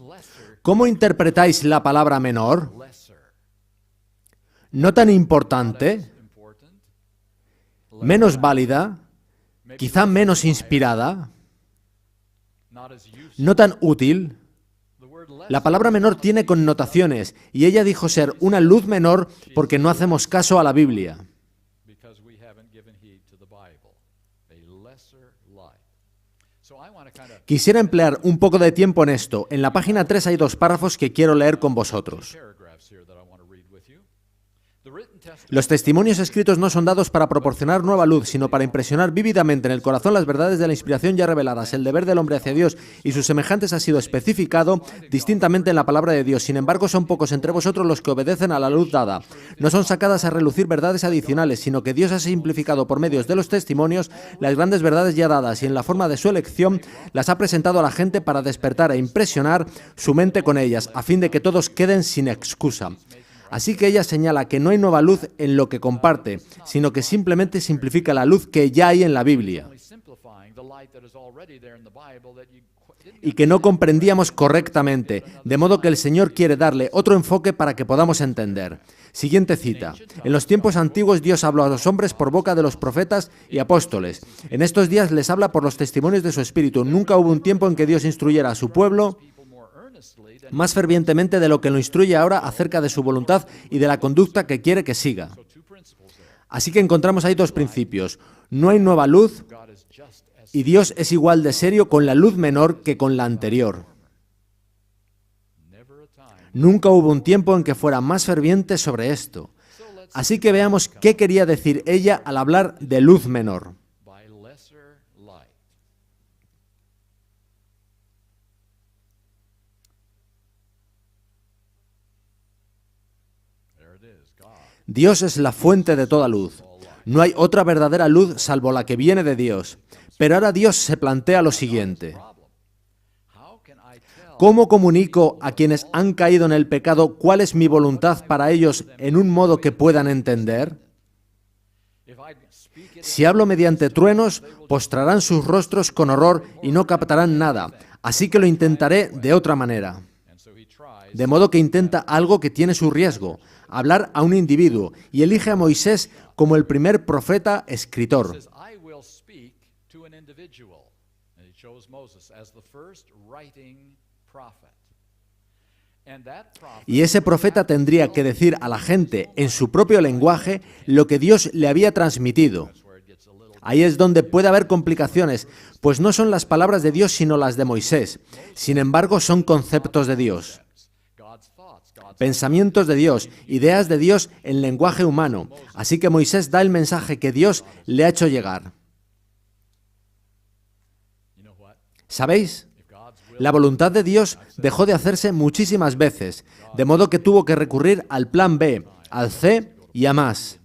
¿Cómo interpretáis la palabra menor? ¿No tan importante? ¿Menos válida? ¿Quizá menos inspirada? ¿No tan útil? La palabra menor tiene connotaciones, y ella dijo ser una luz menor porque no hacemos caso a la Biblia. Quisiera emplear un poco de tiempo en esto. En la página 3 hay 2 párrafos que quiero leer con vosotros. Los testimonios escritos no son dados para proporcionar nueva luz, sino para impresionar vívidamente en el corazón las verdades de la inspiración ya reveladas. El deber del hombre hacia Dios y sus semejantes ha sido especificado distintamente en la palabra de Dios. Sin embargo, son pocos entre vosotros los que obedecen a la luz dada. No son sacadas a relucir verdades adicionales, sino que Dios ha simplificado por medios de los testimonios las grandes verdades ya dadas y en la forma de su elección las ha presentado a la gente para despertar e impresionar su mente con ellas, a fin de que todos queden sin excusa. Así que ella señala que no hay nueva luz en lo que comparte, sino que simplemente simplifica la luz que ya hay en la Biblia y que no comprendíamos correctamente, de modo que el Señor quiere darle otro enfoque para que podamos entender. Siguiente cita. En los tiempos antiguos Dios habló a los hombres por boca de los profetas y apóstoles. En estos días les habla por los testimonios de su Espíritu. Nunca hubo un tiempo en que Dios instruyera a su pueblo más fervientemente de lo que lo instruye ahora acerca de su voluntad y de la conducta que quiere que siga. Así que encontramos ahí 2 principios. No hay nueva luz y Dios es igual de serio con la luz menor que con la anterior. Nunca hubo un tiempo en que fuera más ferviente sobre esto. Así que veamos qué quería decir ella al hablar de luz menor. Dios es la fuente de toda luz. No hay otra verdadera luz salvo la que viene de Dios. Pero ahora Dios se plantea lo siguiente. ¿Cómo comunico a quienes han caído en el pecado cuál es mi voluntad para ellos en un modo que puedan entender? Si hablo mediante truenos, postrarán sus rostros con horror y no captarán nada. Así que lo intentaré de otra manera. De modo que intenta algo que tiene su riesgo, hablar a un individuo, y elige a Moisés como el primer profeta escritor. Y ese profeta tendría que decir a la gente en su propio lenguaje lo que Dios le había transmitido. Ahí es donde puede haber complicaciones, pues no son las palabras de Dios sino las de Moisés. Sin embargo, son conceptos de Dios. Pensamientos de Dios, ideas de Dios en lenguaje humano. Así que Moisés da el mensaje que Dios le ha hecho llegar. ¿Sabéis? La voluntad de Dios dejó de hacerse muchísimas veces, de modo que tuvo que recurrir al plan B, al C y a más.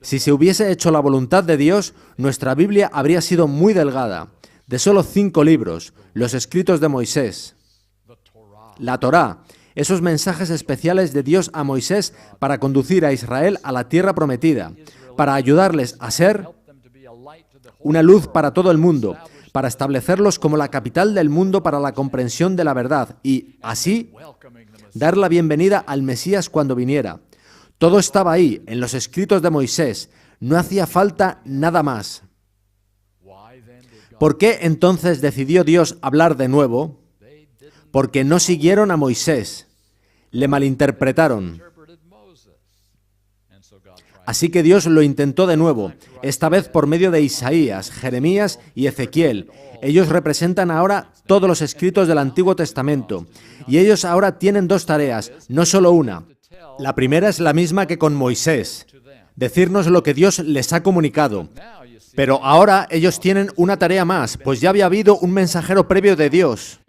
Si se hubiese hecho la voluntad de Dios, nuestra Biblia habría sido muy delgada, de solo 5 libros, los escritos de Moisés. La Torá, esos mensajes especiales de Dios a Moisés para conducir a Israel a la tierra prometida, para ayudarles a ser una luz para todo el mundo, para establecerlos como la capital del mundo para la comprensión de la verdad y, así, dar la bienvenida al Mesías cuando viniera. Todo estaba ahí, en los escritos de Moisés. No hacía falta nada más. ¿Por qué entonces decidió Dios hablar de nuevo? Porque no siguieron a Moisés, le malinterpretaron. Así que Dios lo intentó de nuevo, esta vez por medio de Isaías, Jeremías y Ezequiel. Ellos representan ahora todos los escritos del Antiguo Testamento, y ellos ahora tienen 2 tareas, no solo una. La primera es la misma que con Moisés, decirnos lo que Dios les ha comunicado. Pero ahora ellos tienen una tarea más, pues ya había habido un mensajero previo de Dios.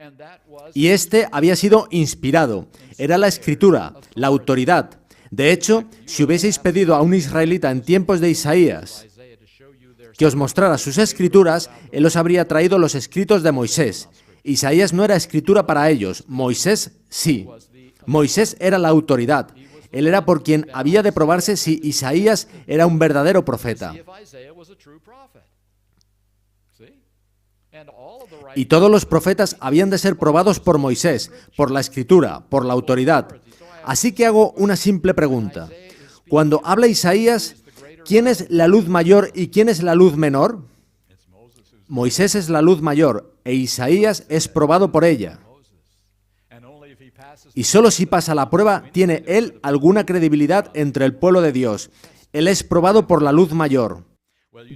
Y este había sido inspirado. Era la Escritura, la autoridad. De hecho, si hubieseis pedido a un israelita en tiempos de Isaías que os mostrara sus escrituras, él os habría traído los escritos de Moisés. Isaías no era escritura para ellos, Moisés sí. Moisés era la autoridad. Él era por quien había de probarse si Isaías era un verdadero profeta. Y todos los profetas habían de ser probados por Moisés, por la Escritura, por la autoridad. Así que hago una simple pregunta. Cuando habla Isaías, ¿quién es la luz mayor y quién es la luz menor? Moisés es la luz mayor e Isaías es probado por ella. Y solo si pasa la prueba tiene él alguna credibilidad entre el pueblo de Dios. Él es probado por la luz mayor.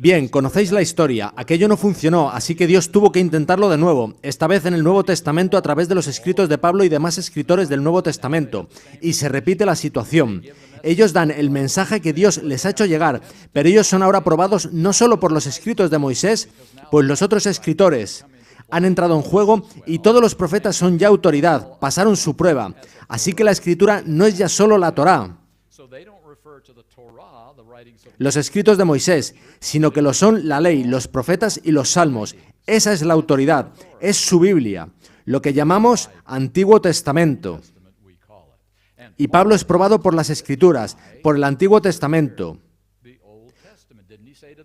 Bien, conocéis la historia. Aquello no funcionó, así que Dios tuvo que intentarlo de nuevo, esta vez en el Nuevo Testamento a través de los escritos de Pablo y demás escritores del Nuevo Testamento. Y se repite la situación. Ellos dan el mensaje que Dios les ha hecho llegar, pero ellos son ahora probados no solo por los escritos de Moisés, pues los otros escritores han entrado en juego y todos los profetas son ya autoridad, pasaron su prueba. Así que la Escritura no es ya solo la Torá, los escritos de Moisés, sino que lo son la ley, los profetas y los salmos. Esa es la autoridad, es su Biblia, lo que llamamos Antiguo Testamento. Y Pablo es probado por las Escrituras, por el Antiguo Testamento.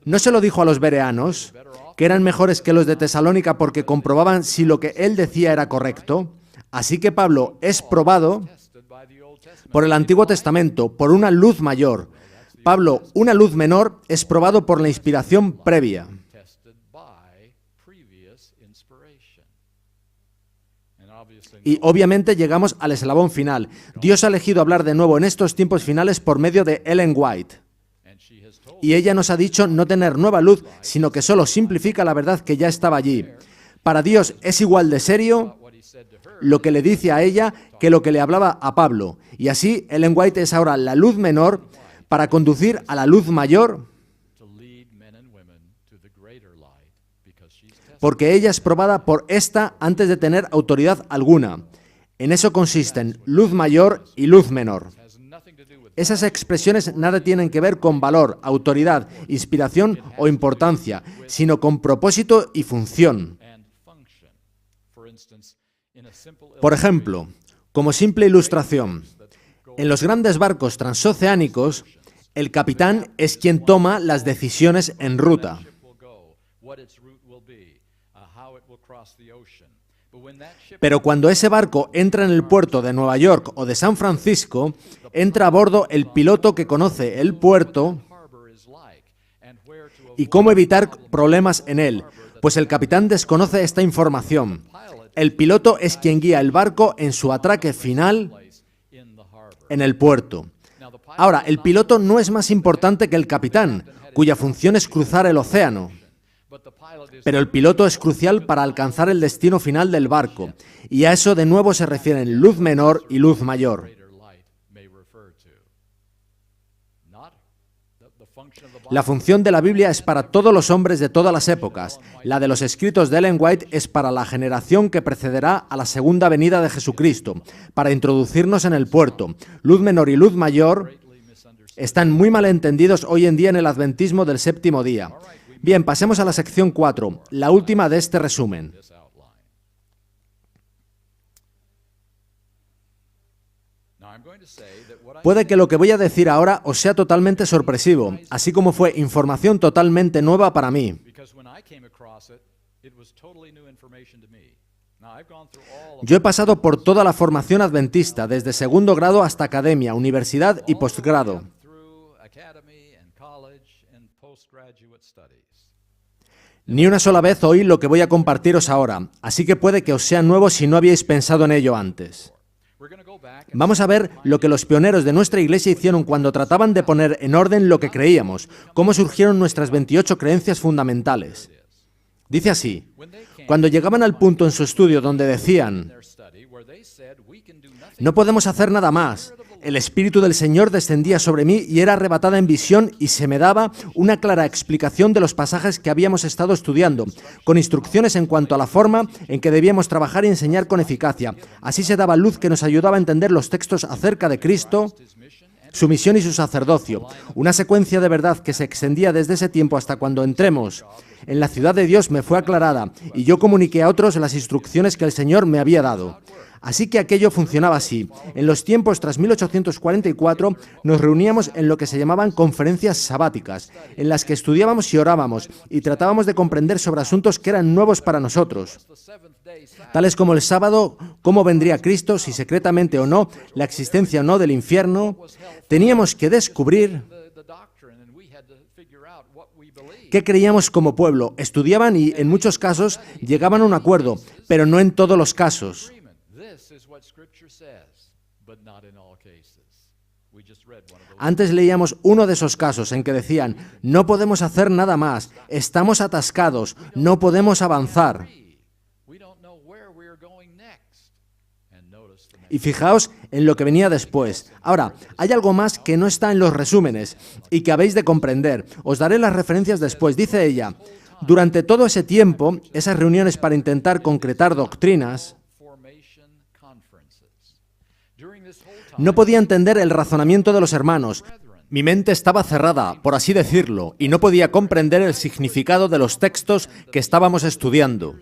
¿No se lo dijo a los bereanos, que eran mejores que los de Tesalónica porque comprobaban si lo que él decía era correcto? Así que Pablo es probado por el Antiguo Testamento, por una luz mayor. Pablo, una luz menor, es probado por la inspiración previa. Y obviamente llegamos al eslabón final. Dios ha elegido hablar de nuevo en estos tiempos finales por medio de Ellen White. Y ella nos ha dicho no tener nueva luz, sino que solo simplifica la verdad que ya estaba allí. Para Dios es igual de serio lo que le dice a ella que lo que le hablaba a Pablo. Y así Ellen White es ahora la luz menor para conducir a la luz mayor, porque ella es probada por esta antes de tener autoridad alguna. En eso consisten luz mayor y luz menor. Esas expresiones nada tienen que ver con valor, autoridad, inspiración o importancia, sino con propósito y función. Por ejemplo, como simple ilustración, en los grandes barcos transoceánicos, el capitán es quien toma las decisiones en ruta. Pero cuando ese barco entra en el puerto de Nueva York o de San Francisco, entra a bordo el piloto que conoce el puerto y cómo evitar problemas en él, pues el capitán desconoce esta información. El piloto es quien guía el barco en su atraque final en el puerto. Ahora, el piloto no es más importante que el capitán, cuya función es cruzar el océano. Pero el piloto es crucial para alcanzar el destino final del barco, y a eso de nuevo se refieren luz menor y luz mayor. La función de la Biblia es para todos los hombres de todas las épocas. La de los escritos de Ellen White es para la generación que precederá a la segunda venida de Jesucristo, para introducirnos en el puerto. Luz menor y luz mayor están muy mal entendidos hoy en día en el adventismo del séptimo día. Bien, pasemos a la sección 4, la última de este resumen. Puede que lo que voy a decir ahora os sea totalmente sorpresivo, así como fue información totalmente nueva para mí. Yo he pasado por toda la formación adventista, desde segundo grado hasta academia, universidad y postgrado. Ni una sola vez oí lo que voy a compartiros ahora, así que puede que os sea nuevo si no habíais pensado en ello antes. Vamos a ver lo que los pioneros de nuestra iglesia hicieron cuando trataban de poner en orden lo que creíamos, cómo surgieron nuestras 28 creencias fundamentales. Dice así: cuando llegaban al punto en su estudio donde decían, no podemos hacer nada más, el Espíritu del Señor descendía sobre mí y era arrebatada en visión y se me daba una clara explicación de los pasajes que habíamos estado estudiando, con instrucciones en cuanto a la forma en que debíamos trabajar y enseñar con eficacia. Así se daba luz que nos ayudaba a entender los textos acerca de Cristo, su misión y su sacerdocio. Una secuencia de verdad que se extendía desde ese tiempo hasta cuando entremos en la ciudad de Dios me fue aclarada y yo comuniqué a otros las instrucciones que el Señor me había dado. Así que aquello funcionaba así. En los tiempos tras 1844 nos reuníamos en lo que se llamaban conferencias sabáticas, en las que estudiábamos y orábamos y tratábamos de comprender sobre asuntos que eran nuevos para nosotros, tales como el sábado, cómo vendría Cristo, si secretamente o no, la existencia o no del infierno. Teníamos que descubrir qué creíamos como pueblo. Estudiaban y, en muchos casos, llegaban a un acuerdo, pero no en todos los casos. Antes leíamos uno de esos casos en que decían, no podemos hacer nada más, estamos atascados, no podemos avanzar. Y fijaos en lo que venía después. Ahora, hay algo más que no está en los resúmenes y que habéis de comprender. Os daré las referencias después. Dice ella, durante todo ese tiempo, esas reuniones para intentar concretar doctrinas, no podía entender el razonamiento de los hermanos. Mi mente estaba cerrada, por así decirlo, y no podía comprender el significado de los textos que estábamos estudiando.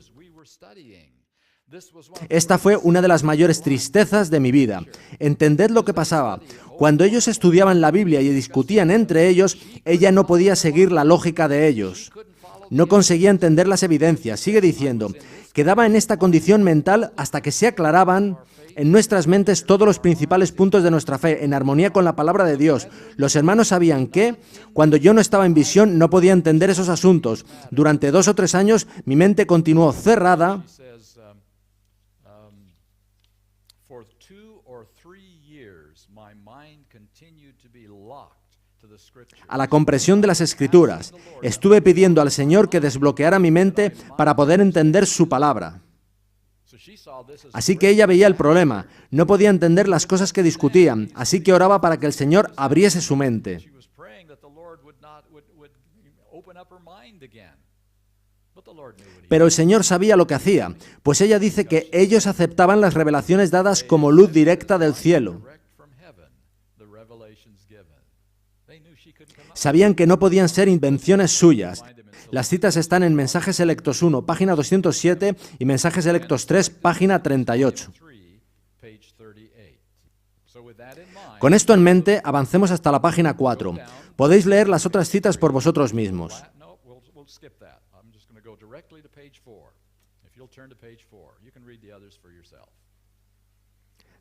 Esta fue una de las mayores tristezas de mi vida. Entended lo que pasaba. Cuando ellos estudiaban la Biblia y discutían entre ellos, ella no podía seguir la lógica de ellos. No conseguía entender las evidencias. Sigue diciendo, quedaba en esta condición mental hasta que se aclaraban en nuestras mentes todos los principales puntos de nuestra fe, en armonía con la palabra de Dios. Los hermanos sabían que, cuando yo no estaba en visión, no podía entender esos asuntos. Durante 2 o 3 años, mi mente continuó cerrada a la comprensión de las Escrituras. Estuve pidiendo al Señor que desbloqueara mi mente para poder entender su palabra. Así que ella veía el problema, no podía entender las cosas que discutían, así que oraba para que el Señor abriese su mente. Pero el Señor sabía lo que hacía, pues ella dice que ellos aceptaban las revelaciones dadas como luz directa del cielo. Sabían que no podían ser invenciones suyas. Las citas están en Mensajes Selectos 1, página 207, y Mensajes Selectos 3, página 38. Con esto en mente, avancemos hasta la página 4. Podéis leer las otras citas por vosotros mismos.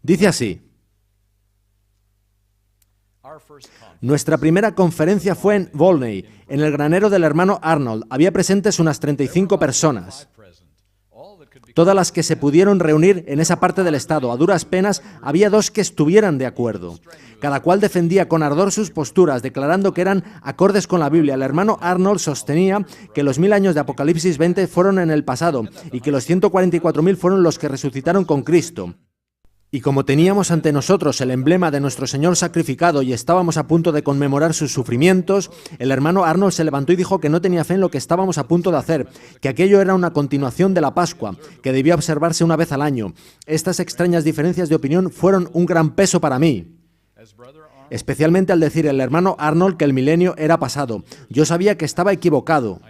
Dice así. Nuestra primera conferencia fue en Volney, en el granero del hermano Arnold. Había presentes unas 35 personas, todas las que se pudieron reunir en esa parte del estado. A duras penas había 2 que estuvieran de acuerdo. Cada cual defendía con ardor sus posturas, declarando que eran acordes con la Biblia. El hermano Arnold sostenía que los 1000 años de Apocalipsis 20 fueron en el pasado y que los 144.000 fueron los que resucitaron con Cristo. Y como teníamos ante nosotros el emblema de nuestro Señor sacrificado y estábamos a punto de conmemorar sus sufrimientos, el hermano Arnold se levantó y dijo que no tenía fe en lo que estábamos a punto de hacer, que aquello era una continuación de la Pascua, que debía observarse una vez al año. Estas extrañas diferencias de opinión fueron un gran peso para mí, especialmente al decir el hermano Arnold que el milenio era pasado. Yo sabía que estaba equivocado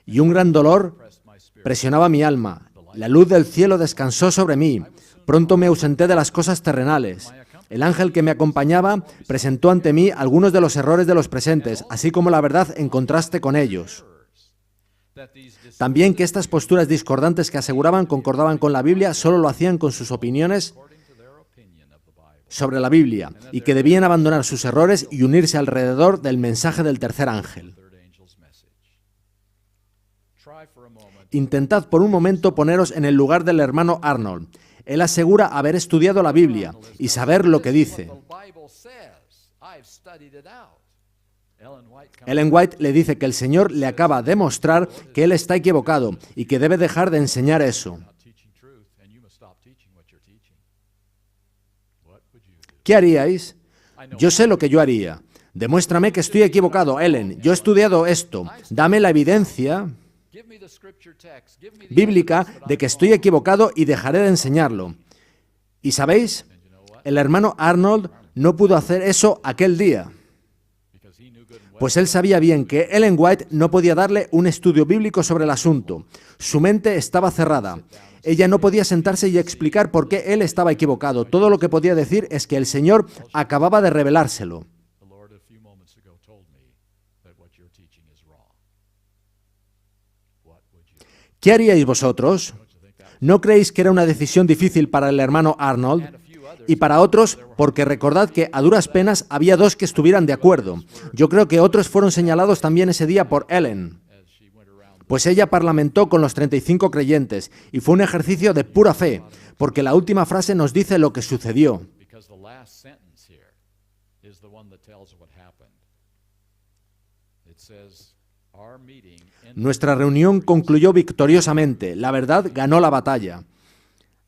y un gran dolor presionaba mi alma. La luz del cielo descansó sobre mí. Pronto me ausenté de las cosas terrenales. El ángel que me acompañaba presentó ante mí algunos de los errores de los presentes, así como la verdad en contraste con ellos. También que estas posturas discordantes que aseguraban concordaban con la Biblia solo lo hacían con sus opiniones sobre la Biblia y que debían abandonar sus errores y unirse alrededor del mensaje del tercer ángel. Intentad por un momento poneros en el lugar del hermano Arnold. Él asegura haber estudiado la Biblia y saber lo que dice. Ellen White le dice que el Señor le acaba de mostrar que él está equivocado y que debe dejar de enseñar eso. ¿Qué haríais? Yo sé lo que yo haría. Demuéstrame que estoy equivocado, Ellen. Yo he estudiado esto. Dame la evidencia bíblica de que estoy equivocado y dejaré de enseñarlo. ¿Y sabéis? El hermano Arnold no pudo hacer eso aquel día, pues él sabía bien que Ellen White no podía darle un estudio bíblico sobre el asunto. Su mente estaba cerrada. Ella no podía sentarse y explicar por qué él estaba equivocado. Todo lo que podía decir es que el Señor acababa de revelárselo. ¿Qué haríais vosotros? ¿No creéis que era una decisión difícil para el hermano Arnold? Y para otros, porque recordad que a duras penas había dos que estuvieran de acuerdo. Yo creo que otros fueron señalados también ese día por Ellen, pues ella parlamentó con los 35 creyentes y fue un ejercicio de pura fe, porque la última frase nos dice lo que sucedió. Nuestra reunión concluyó victoriosamente, la verdad ganó la batalla.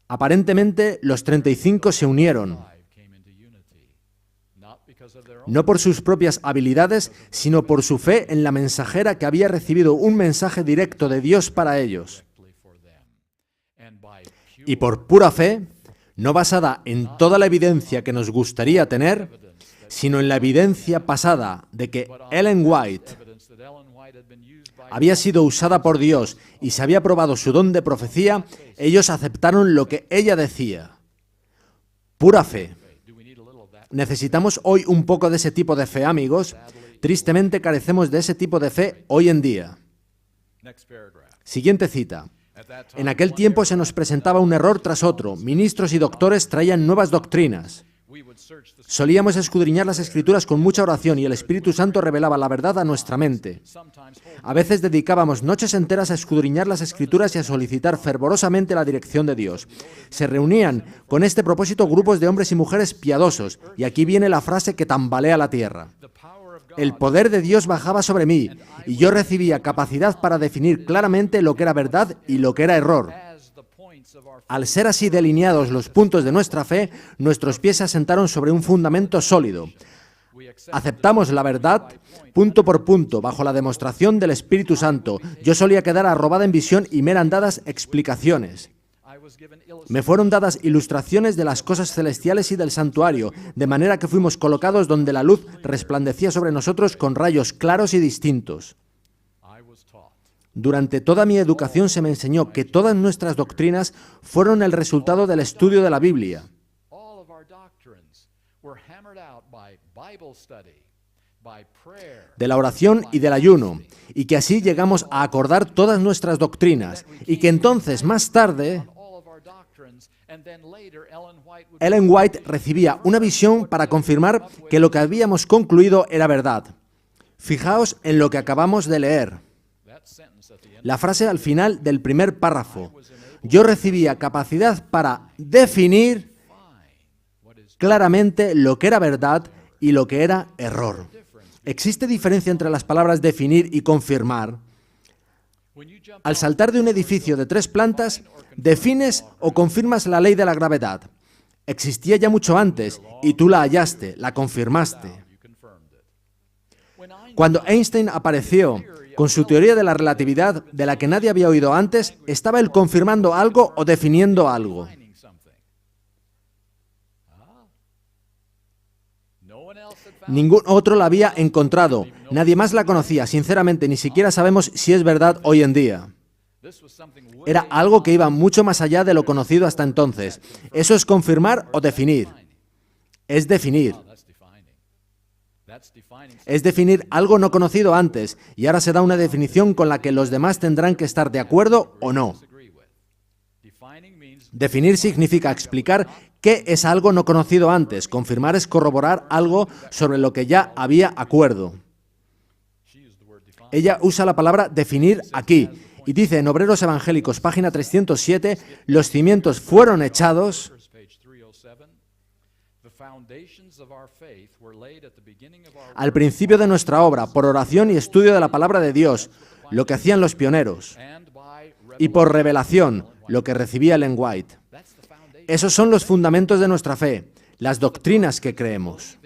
Aparentemente, los 35 se unieron, no por sus propias habilidades, sino por su fe en la mensajera que había recibido un mensaje directo de Dios para ellos. Y por pura fe, no basada en toda la evidencia que nos gustaría tener, sino en la evidencia pasada de que Ellen White había sido usada por Dios y se había probado su don de profecía, ellos aceptaron lo que ella decía. Pura fe. ¿Necesitamos hoy un poco de ese tipo de fe, amigos? Tristemente carecemos de ese tipo de fe hoy en día. Siguiente cita. En aquel tiempo se nos presentaba un error tras otro. Ministros y doctores traían nuevas doctrinas. Solíamos escudriñar las Escrituras con mucha oración y el Espíritu Santo revelaba la verdad a nuestra mente. A veces dedicábamos noches enteras a escudriñar las Escrituras y a solicitar fervorosamente la dirección de Dios. Se reunían con este propósito grupos de hombres y mujeres piadosos, y aquí viene la frase que tambalea la tierra. El poder de Dios bajaba sobre mí, y yo recibía capacidad para definir claramente lo que era verdad y lo que era error. Al ser así delineados los puntos de nuestra fe, nuestros pies se asentaron sobre un fundamento sólido. Aceptamos la verdad punto por punto, bajo la demostración del Espíritu Santo. Yo solía quedar arrobada en visión y me eran dadas explicaciones. Me fueron dadas ilustraciones de las cosas celestiales y del santuario, de manera que fuimos colocados donde la luz resplandecía sobre nosotros con rayos claros y distintos. Durante toda mi educación se me enseñó que todas nuestras doctrinas fueron el resultado del estudio de la Biblia, de la oración y del ayuno, y que así llegamos a acordar todas nuestras doctrinas, y que entonces, más tarde, Ellen White recibía una visión para confirmar que lo que habíamos concluido era verdad. Fijaos en lo que acabamos de leer. La frase al final del primer párrafo. Yo recibía capacidad para definir claramente lo que era verdad y lo que era error. ¿Existe diferencia entre las palabras definir y confirmar? Al saltar de un edificio de 3 plantas, defines o confirmas la ley de la gravedad. Existía ya mucho antes y tú la hallaste, la confirmaste. Cuando Einstein apareció con su teoría de la relatividad, de la que nadie había oído antes, estaba él confirmando algo o definiendo algo. Ningún otro la había encontrado, nadie más la conocía, sinceramente ni siquiera sabemos si es verdad hoy en día. Era algo que iba mucho más allá de lo conocido hasta entonces. Eso es confirmar o definir. Es definir. Es definir algo no conocido antes, y ahora se da una definición con la que los demás tendrán que estar de acuerdo o no. Definir significa explicar qué es algo no conocido antes. Confirmar es corroborar algo sobre lo que ya había acuerdo. Ella usa la palabra definir aquí, y dice en Obreros Evangélicos, página 307, los cimientos fueron echados. Al principio de nuestra obra, por oración y estudio de la palabra de Dios, lo que hacían los pioneros, y por revelación, lo que recibía Ellen White. Esos son los fundamentos de nuestra fe, las doctrinas que creemos.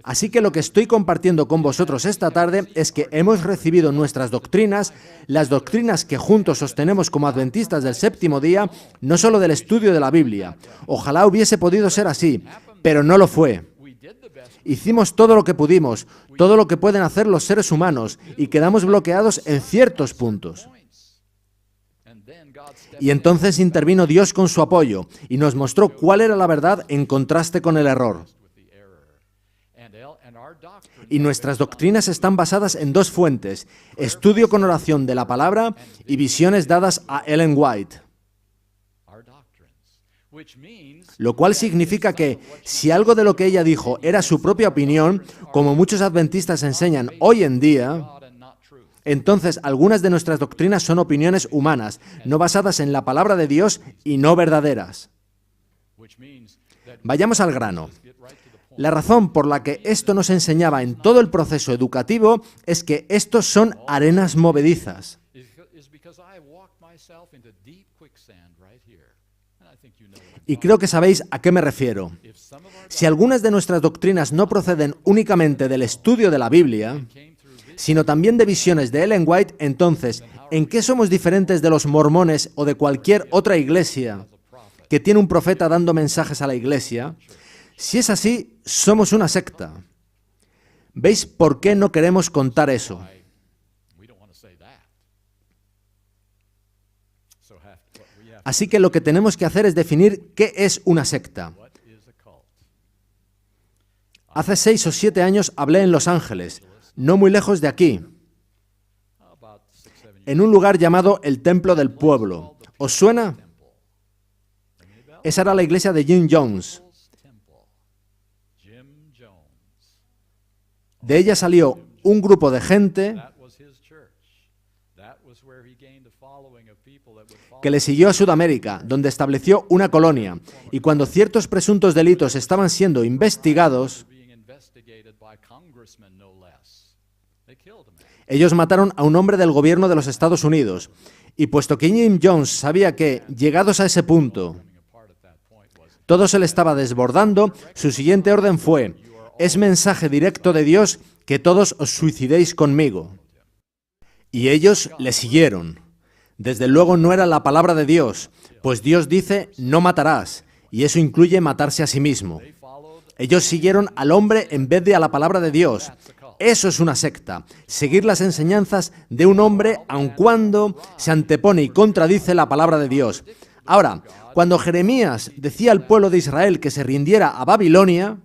Así que lo que estoy compartiendo con vosotros esta tarde es que hemos recibido nuestras doctrinas, las doctrinas que juntos sostenemos como adventistas del séptimo día, no solo del estudio de la Biblia. Ojalá hubiese podido ser así, pero no lo fue. Hicimos todo lo que pudimos, todo lo que pueden hacer los seres humanos, y quedamos bloqueados en ciertos puntos. Y entonces intervino Dios con su apoyo y nos mostró cuál era la verdad en contraste con el error. Y nuestras doctrinas están basadas en dos fuentes: estudio con oración de la palabra y visiones dadas a Ellen White. Lo cual significa que, si algo de lo que ella dijo era su propia opinión, como muchos adventistas enseñan hoy en día, entonces algunas de nuestras doctrinas son opiniones humanas, no basadas en la palabra de Dios y no verdaderas. Vayamos al grano. La razón por la que esto nos enseñaba en todo el proceso educativo es que estos son arenas movedizas. Y creo que sabéis a qué me refiero. Si algunas de nuestras doctrinas no proceden únicamente del estudio de la Biblia, sino también de visiones de Ellen White, entonces, ¿en qué somos diferentes de los mormones o de cualquier otra iglesia que tiene un profeta dando mensajes a la iglesia? Si es así, somos una secta. ¿Veis por qué no queremos contar eso? Así que lo que tenemos que hacer es definir qué es una secta. Hace 6 o 7 años hablé en Los Ángeles, no muy lejos de aquí, en un lugar llamado el Templo del Pueblo. ¿Os suena? Esa era la iglesia de Jim Jones. De ella salió un grupo de gente que le siguió a Sudamérica, donde estableció una colonia, y cuando ciertos presuntos delitos estaban siendo investigados, ellos mataron a un hombre del gobierno de los Estados Unidos. Y puesto que Jim Jones sabía que, llegados a ese punto, todo se le estaba desbordando, su siguiente orden fue: es mensaje directo de Dios que todos os suicidéis conmigo. Y ellos le siguieron. Desde luego no era la palabra de Dios, pues Dios dice: no matarás, y eso incluye matarse a sí mismo. Ellos siguieron al hombre en vez de a la palabra de Dios. Eso es una secta, seguir las enseñanzas de un hombre aun cuando se antepone y contradice la palabra de Dios. Ahora, cuando Jeremías decía al pueblo de Israel que se rindiera a Babilonia,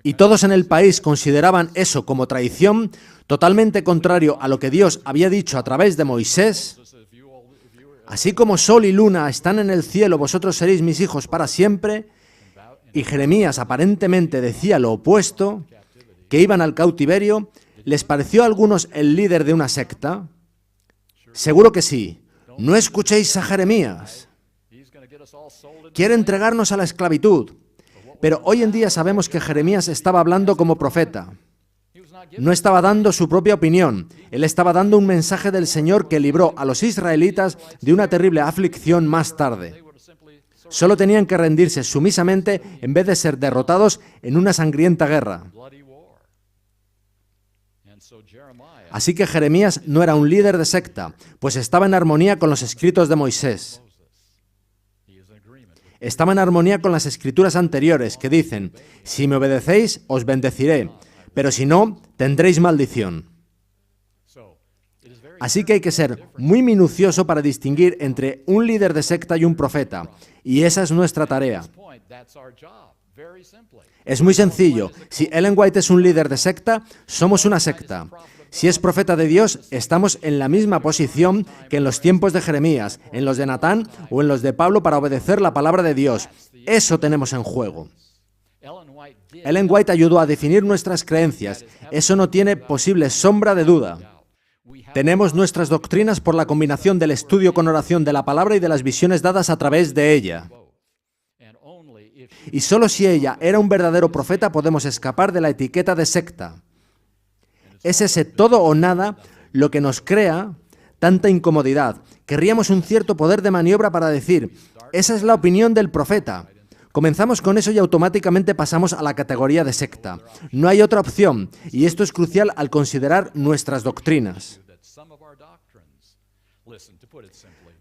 y todos en el país consideraban eso como traición, totalmente contrario a lo que Dios había dicho a través de Moisés: así como sol y luna están en el cielo, vosotros seréis mis hijos para siempre. Y Jeremías aparentemente decía lo opuesto, que iban al cautiverio. ¿Les pareció a algunos el líder de una secta? Seguro que sí. No escuchéis a Jeremías. Quiere entregarnos a la esclavitud. Pero hoy en día sabemos que Jeremías estaba hablando como profeta. No estaba dando su propia opinión. Él estaba dando un mensaje del Señor que libró a los israelitas de una terrible aflicción más tarde. Solo tenían que rendirse sumisamente en vez de ser derrotados en una sangrienta guerra. Así que Jeremías no era un líder de secta, pues estaba en armonía con los escritos de Moisés. Estaba en armonía con las escrituras anteriores que dicen: si me obedecéis, os bendeciré, pero si no, tendréis maldición. Así que hay que ser muy minucioso para distinguir entre un líder de secta y un profeta, y esa es nuestra tarea. Es muy sencillo. Si Ellen White es un líder de secta, somos una secta. Si es profeta de Dios, estamos en la misma posición que en los tiempos de Jeremías, en los de Natán o en los de Pablo para obedecer la palabra de Dios. Eso tenemos en juego. Ellen White ayudó a definir nuestras creencias. Eso no tiene posible sombra de duda. Tenemos nuestras doctrinas por la combinación del estudio con oración de la palabra y de las visiones dadas a través de ella. Y solo si ella era un verdadero profeta podemos escapar de la etiqueta de secta. Es ese todo o nada lo que nos crea tanta incomodidad. Querríamos un cierto poder de maniobra para decir: esa es la opinión del profeta. Comenzamos con eso y automáticamente pasamos a la categoría de secta. No hay otra opción, y esto es crucial al considerar nuestras doctrinas.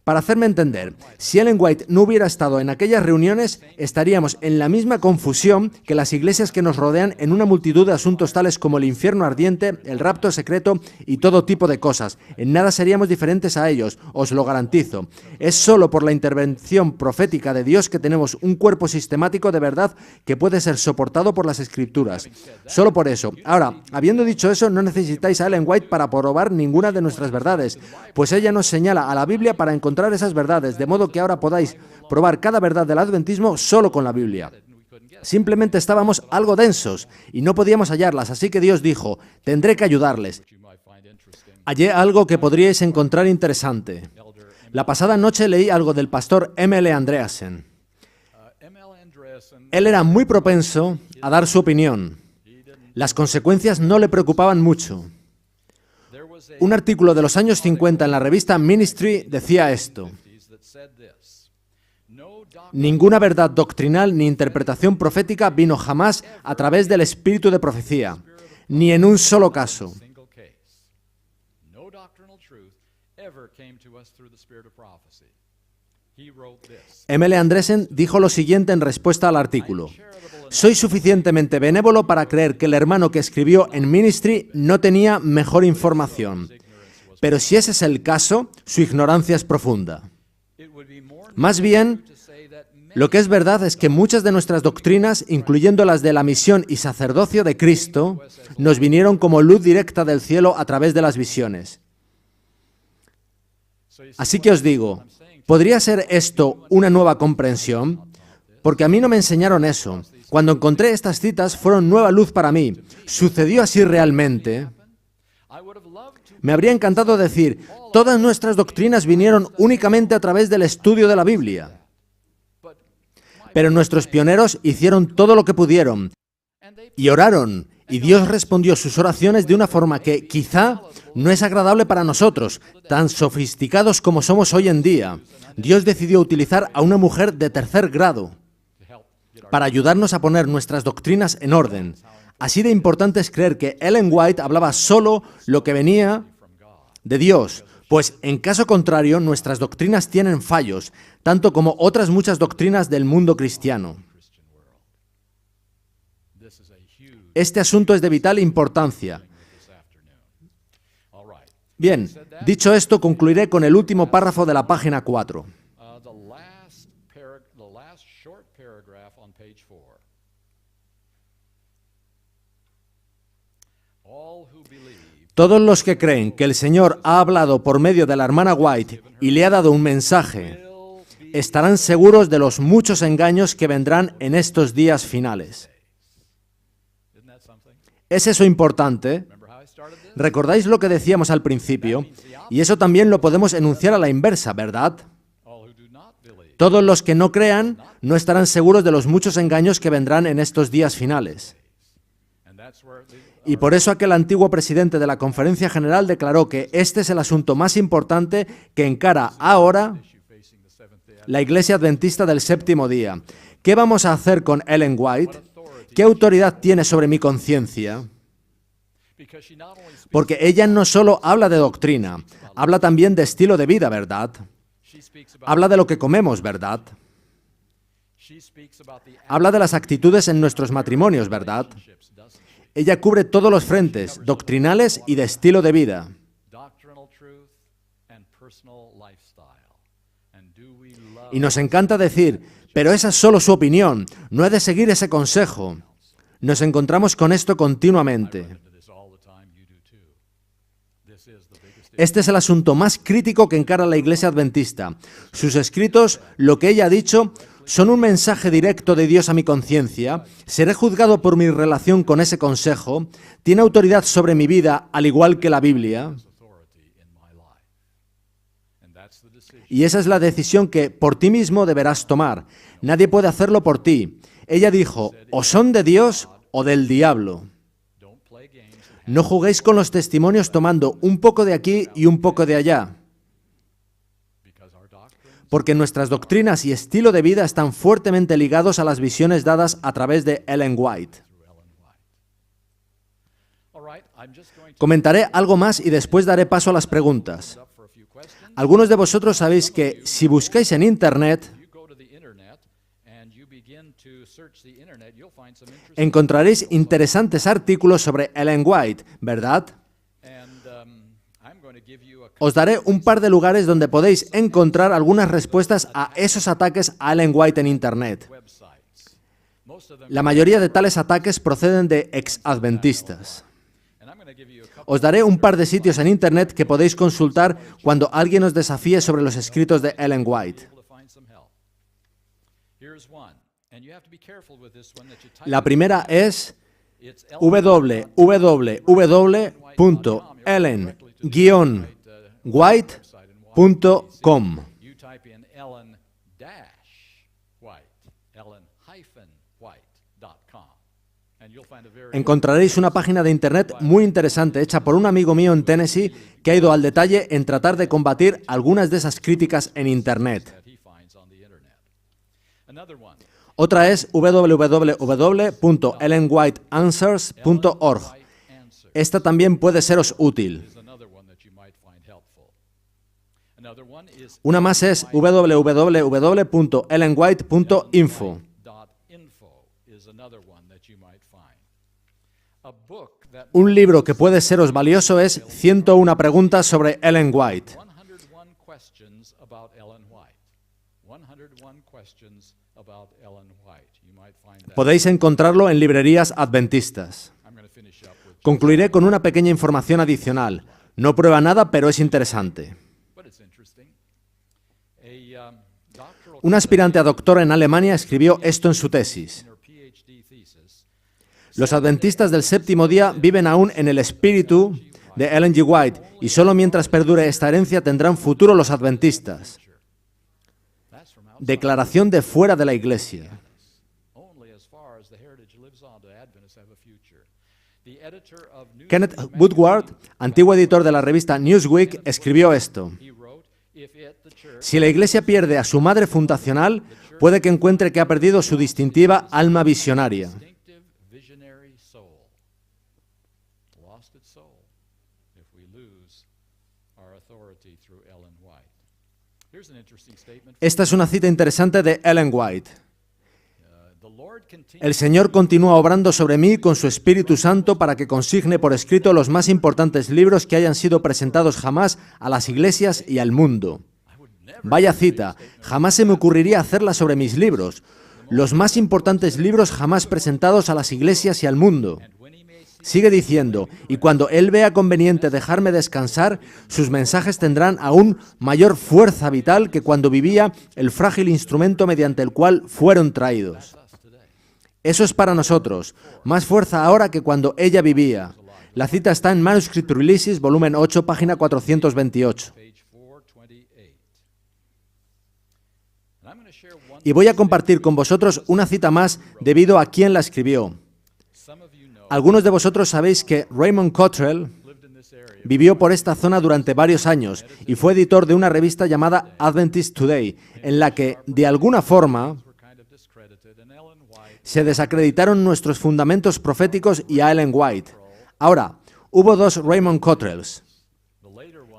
Para hacerme entender, si Ellen White no hubiera estado en aquellas reuniones, estaríamos en la misma confusión que las iglesias que nos rodean en una multitud de asuntos tales como el infierno ardiente, el rapto secreto y todo tipo de cosas. En nada seríamos diferentes a ellos, os lo garantizo. Es solo por la intervención profética de Dios que tenemos un cuerpo sistemático de verdad que puede ser soportado por las Escrituras. Solo por eso. Ahora, habiendo dicho eso, no necesitáis a Ellen White para probar ninguna de nuestras verdades, pues ella nos señala a la Biblia para encontrar esas verdades, de modo que ahora podáis probar cada verdad del adventismo solo con la Biblia. Simplemente estábamos algo densos y no podíamos hallarlas, así que Dios dijo, tendré que ayudarles. Hallé algo que podríais encontrar interesante. La pasada noche leí algo del pastor M.L. Andreasen. Él era muy propenso a dar su opinión. Las consecuencias no le preocupaban mucho. Un artículo de los años 50 en la revista Ministry decía esto: ninguna verdad doctrinal ni interpretación profética vino jamás a través del espíritu de profecía, ni en un solo caso. M.L. Andreasen dijo lo siguiente en respuesta al artículo: soy suficientemente benévolo para creer que el hermano que escribió en Ministry no tenía mejor información. Pero si ese es el caso, su ignorancia es profunda. Más bien, lo que es verdad es que muchas de nuestras doctrinas, incluyendo las de la misión y sacerdocio de Cristo, nos vinieron como luz directa del cielo a través de las visiones. Así que os digo, ¿podría ser esto una nueva comprensión? Porque a mí no me enseñaron eso. Cuando encontré estas citas fueron nueva luz para mí. ¿Sucedió así realmente? Me habría encantado decir, todas nuestras doctrinas vinieron únicamente a través del estudio de la Biblia. Pero nuestros pioneros hicieron todo lo que pudieron y oraron, y Dios respondió sus oraciones de una forma que quizá no es agradable para nosotros, tan sofisticados como somos hoy en día. Dios decidió utilizar a una mujer de tercer grado para ayudarnos a poner nuestras doctrinas en orden. Así de importante es creer que Ellen White hablaba solo lo que venía de Dios, pues en caso contrario nuestras doctrinas tienen fallos, tanto como otras muchas doctrinas del mundo cristiano. Este asunto es de vital importancia. Bien, dicho esto, concluiré con el último párrafo de la página 4. Todos los que creen que el Señor ha hablado por medio de la hermana White y le ha dado un mensaje, estarán seguros de los muchos engaños que vendrán en estos días finales. ¿Es eso importante? ¿Recordáis lo que decíamos al principio? Y eso también lo podemos enunciar a la inversa, ¿verdad? Todos los que no crean no estarán seguros de los muchos engaños que vendrán en estos días finales. Y por eso aquel antiguo presidente de la Conferencia General declaró que este es el asunto más importante que encara ahora la Iglesia Adventista del Séptimo Día. ¿Qué vamos a hacer con Ellen White? ¿Qué autoridad tiene sobre mi conciencia? Porque ella no solo habla de doctrina, habla también de estilo de vida, ¿verdad? Habla de lo que comemos, ¿verdad? Habla de las actitudes en nuestros matrimonios, ¿verdad? Ella cubre todos los frentes, doctrinales y de estilo de vida. Y nos encanta decir, pero esa es solo su opinión, no he de seguir ese consejo. Nos encontramos con esto continuamente. Este es el asunto más crítico que encara la Iglesia Adventista. Sus escritos, lo que ella ha dicho, son un mensaje directo de Dios a mi conciencia. Seré juzgado por mi relación con ese consejo. Tiene autoridad sobre mi vida, al igual que la Biblia. Y esa es la decisión que por ti mismo deberás tomar. Nadie puede hacerlo por ti. Ella dijo, o son de Dios o del diablo. No juguéis con los testimonios tomando un poco de aquí y un poco de allá. Porque nuestras doctrinas y estilo de vida están fuertemente ligados a las visiones dadas a través de Ellen White. Comentaré algo más y después daré paso a las preguntas. Algunos de vosotros sabéis que si buscáis en Internet, encontraréis interesantes artículos sobre Ellen White, ¿verdad? Os daré un par de lugares donde podéis encontrar algunas respuestas a esos ataques a Ellen White en Internet. La mayoría de tales ataques proceden de ex-adventistas. Os daré un par de sitios en Internet que podéis consultar cuando alguien os desafíe sobre los escritos de Ellen White. La primera es www.ellen-white.com. Encontraréis una página de Internet muy interesante hecha por un amigo mío en Tennessee que ha ido al detalle en tratar de combatir algunas de esas críticas en Internet. Otra es www.ellenwhiteanswers.org. Esta también puede seros útil. Una más es www.ellenwhite.info. Un libro que puede seros valioso es 101 preguntas sobre Ellen White. Podéis encontrarlo en librerías adventistas. Concluiré con una pequeña información adicional. No prueba nada, pero es interesante. Un aspirante a doctor en Alemania escribió esto en su tesis. Los adventistas del séptimo día viven aún en el espíritu de Ellen G. White y solo mientras perdure esta herencia tendrán futuro los adventistas. Declaración de fuera de la iglesia. Kenneth Woodward, antiguo editor de la revista Newsweek, escribió esto. Si la iglesia pierde a su madre fundacional, puede que encuentre que ha perdido su distintiva alma visionaria. Esta es una cita interesante de Ellen White. El Señor continúa obrando sobre mí con su Espíritu Santo para que consigne por escrito los más importantes libros que hayan sido presentados jamás a las iglesias y al mundo. Vaya cita, jamás se me ocurriría hacerla sobre mis libros, los más importantes libros jamás presentados a las iglesias y al mundo. Sigue diciendo, y cuando Él vea conveniente dejarme descansar, sus mensajes tendrán aún mayor fuerza vital que cuando vivía el frágil instrumento mediante el cual fueron traídos. Eso es para nosotros, más fuerza ahora que cuando ella vivía. La cita está en Manuscript Releases, volumen 8, página 428. Y voy a compartir con vosotros una cita más debido a quién la escribió. Algunos de vosotros sabéis que Raymond Cottrell vivió por esta zona durante varios años y fue editor de una revista llamada Adventist Today, en la que, de alguna forma, se desacreditaron nuestros fundamentos proféticos y a Ellen White. Ahora, hubo dos Raymond Cottrells.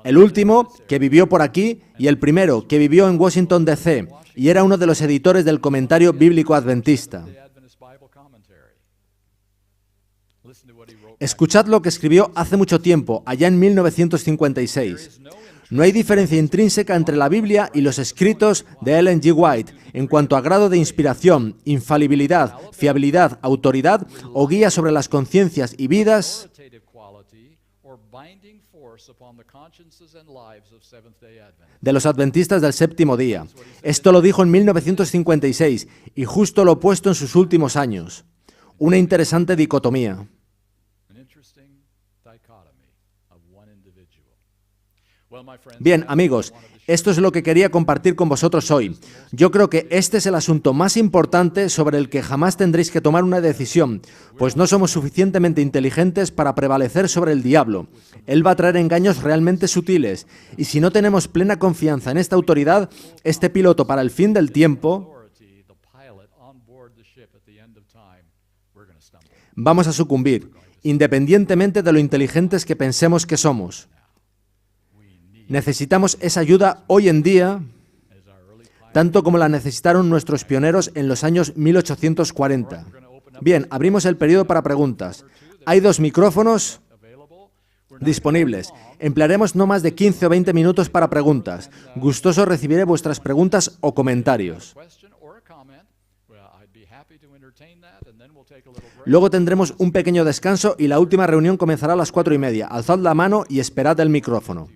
El último, que vivió por aquí, y el primero, que vivió en Washington, D.C., y era uno de los editores del Comentario Bíblico Adventista. Escuchad lo que escribió hace mucho tiempo, allá en 1956. No hay diferencia intrínseca entre la Biblia y los escritos de Ellen G. White en cuanto a grado de inspiración, infalibilidad, fiabilidad, autoridad o guía sobre las conciencias y vidas de los adventistas del séptimo día. Esto lo dijo en 1956 y justo lo opuesto en sus últimos años. Una interesante dicotomía. Bien, amigos, esto es lo que quería compartir con vosotros hoy. Yo creo que este es el asunto más importante sobre el que jamás tendréis que tomar una decisión, pues no somos suficientemente inteligentes para prevalecer sobre el diablo. Él va a traer engaños realmente sutiles, y si no tenemos plena confianza en esta autoridad, este piloto para el fin del tiempo, vamos a sucumbir, independientemente de lo inteligentes que pensemos que somos. Necesitamos esa ayuda hoy en día, tanto como la necesitaron nuestros pioneros en los años 1840. Bien, abrimos el periodo para preguntas. Hay 2 micrófonos disponibles. Emplearemos no más de 15 o 20 minutos para preguntas. Gustoso recibiré vuestras preguntas o comentarios. Luego tendremos un pequeño descanso y la última reunión comenzará a las 4:30. Alzad la mano y esperad el micrófono.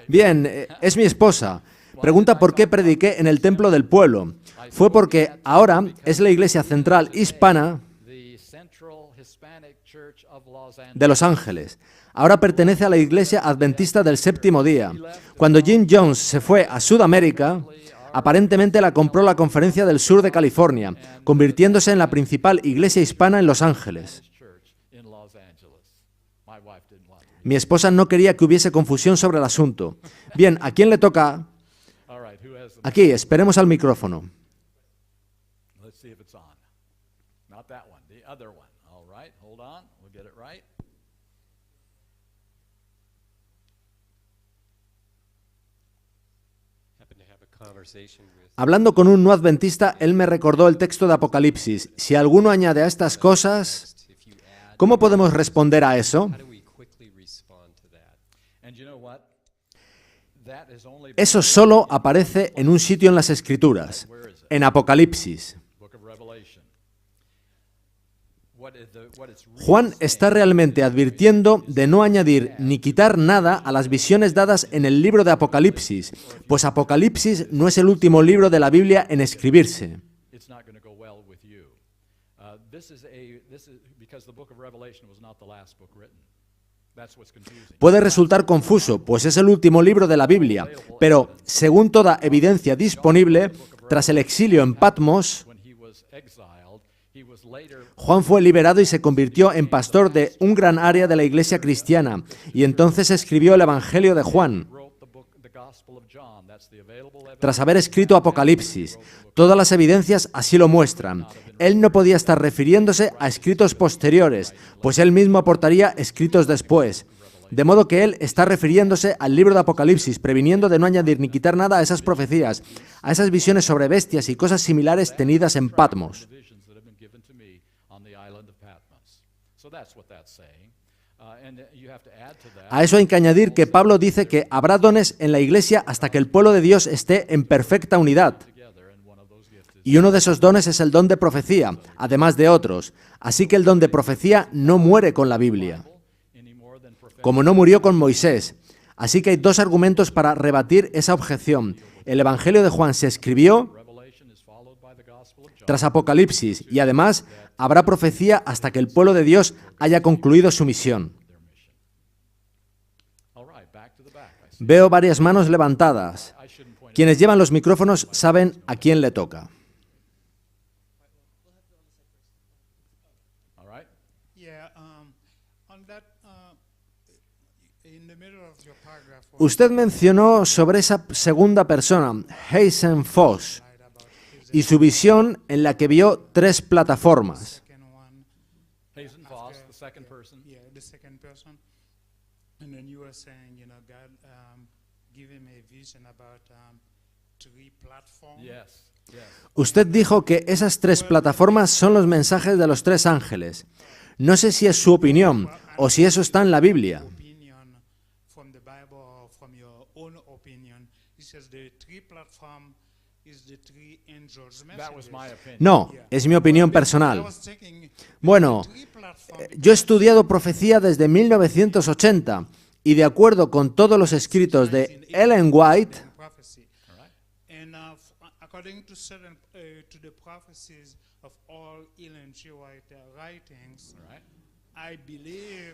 Bien, es mi esposa. Pregunta por qué prediqué en el Templo del Pueblo. Fue porque ahora es la iglesia central hispana de Los Ángeles. Ahora pertenece a la iglesia adventista del séptimo día. Cuando Jim Jones se fue a Sudamérica, aparentemente la compró la Conferencia del Sur de California, convirtiéndose en la principal iglesia hispana en Los Ángeles. Mi esposa no quería que hubiese confusión sobre el asunto. Bien, ¿a quién le toca? Aquí, esperemos al micrófono. Hablando con un no adventista, él me recordó el texto de Apocalipsis. Si alguno añade a estas cosas, ¿cómo podemos responder a eso? Eso solo aparece en un sitio en las Escrituras, en Apocalipsis. Juan está realmente advirtiendo de no añadir ni quitar nada a las visiones dadas en el libro de Apocalipsis, pues Apocalipsis no es el último libro de la Biblia en escribirse. Puede resultar confuso, pues es el último libro de la Biblia, pero, según toda evidencia disponible, tras el exilio en Patmos, Juan fue liberado y se convirtió en pastor de un gran área de la iglesia cristiana, y entonces escribió el Evangelio de Juan. Tras haber escrito Apocalipsis, todas las evidencias así lo muestran. Él no podía estar refiriéndose a escritos posteriores, pues él mismo aportaría escritos después. De modo que él está refiriéndose al libro de Apocalipsis, previniendo de no añadir ni quitar nada a esas profecías, a esas visiones sobre bestias y cosas similares tenidas en Patmos. A eso hay que añadir que Pablo dice que habrá dones en la iglesia hasta que el pueblo de Dios esté en perfecta unidad. Y uno de esos dones es el don de profecía, además de otros. Así que el don de profecía no muere con la Biblia, como no murió con Moisés. Así que hay 2 argumentos para rebatir esa objeción. El Evangelio de Juan se escribió tras Apocalipsis y además habrá profecía hasta que el pueblo de Dios haya concluido su misión. Veo varias manos levantadas. Quienes llevan los micrófonos saben a quién le toca. Usted mencionó sobre esa segunda persona, Hazen Foss, y su visión en la que vio 3 plataformas. Usted dijo que esas 3 plataformas son los mensajes de los 3 ángeles. No sé si es su opinión o si eso está en la Biblia. No, es mi opinión personal. Bueno, yo he estudiado profecía desde 1980 y de acuerdo con todos los escritos de Ellen White,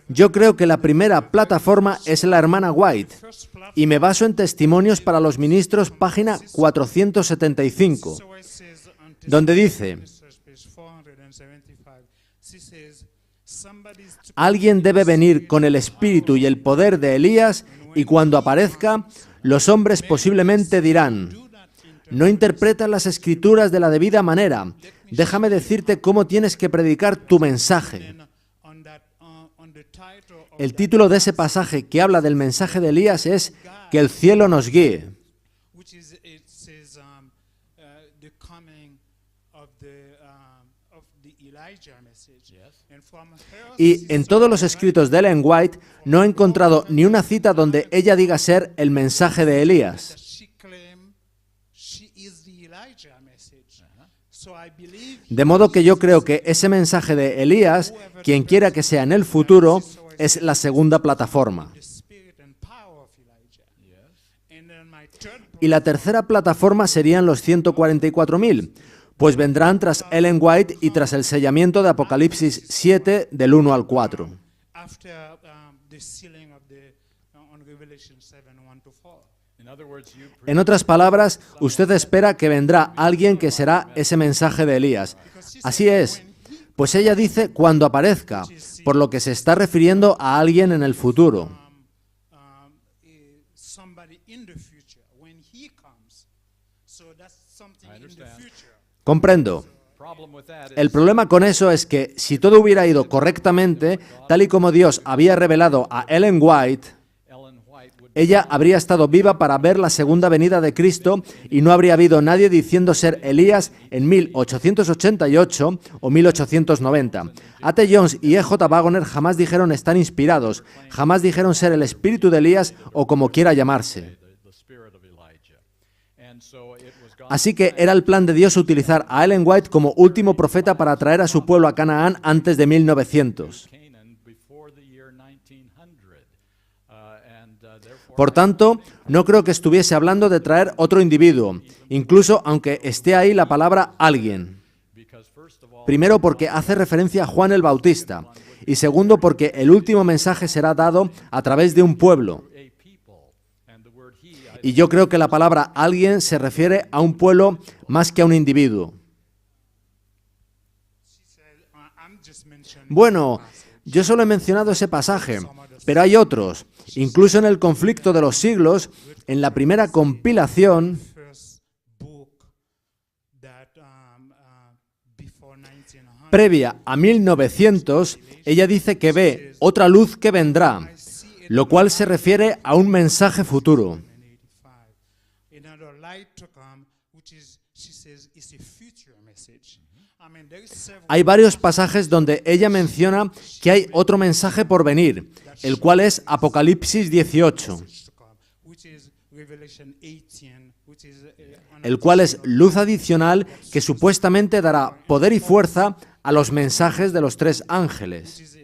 yo creo que la primera plataforma es la hermana White y me baso en Testimonios para los Ministros, página 475, donde dice: alguien debe venir con el espíritu y el poder de Elías y cuando aparezca, los hombres posiblemente dirán: No interpretas las Escrituras de la debida manera. Déjame decirte cómo tienes que predicar tu mensaje. El título de ese pasaje que habla del mensaje de Elías es Que el cielo nos guíe. Y en todos los escritos de Ellen White no he encontrado ni una cita donde ella diga ser el mensaje de Elías. De modo que yo creo que ese mensaje de Elías, quien quiera que sea en el futuro, es la segunda plataforma. Y la tercera plataforma serían los 144.000, pues vendrán tras Ellen White y tras el sellamiento de Apocalipsis 7 del 1 al 4. En otras palabras, usted espera que vendrá alguien que será ese mensaje de Elías. Así es, pues ella dice cuando aparezca, por lo que se está refiriendo a alguien en el futuro. Comprendo. El problema con eso es que si todo hubiera ido correctamente, tal y como Dios había revelado a Ellen White, ella habría estado viva para ver la segunda venida de Cristo y no habría habido nadie diciendo ser Elías en 1888 o 1890. A.T. Jones y E.J. Waggoner jamás dijeron estar inspirados, jamás dijeron ser el espíritu de Elías o como quiera llamarse. Así que era el plan de Dios utilizar a Ellen White como último profeta para traer a su pueblo a Canaán antes de 1900. Por tanto, no creo que estuviese hablando de traer otro individuo, incluso aunque esté ahí la palabra alguien. Primero, porque hace referencia a Juan el Bautista, y segundo, porque el último mensaje será dado a través de un pueblo. Y yo creo que la palabra alguien se refiere a un pueblo más que a un individuo. Bueno, yo solo he mencionado ese pasaje, pero hay otros. Incluso en el conflicto de los siglos, en la primera compilación, previa a 1900, ella dice que ve otra luz que vendrá, lo cual se refiere a un mensaje futuro. Hay varios pasajes donde ella menciona que hay otro mensaje por venir, el cual es Apocalipsis 18, el cual es luz adicional que supuestamente dará poder y fuerza a los mensajes de los tres ángeles.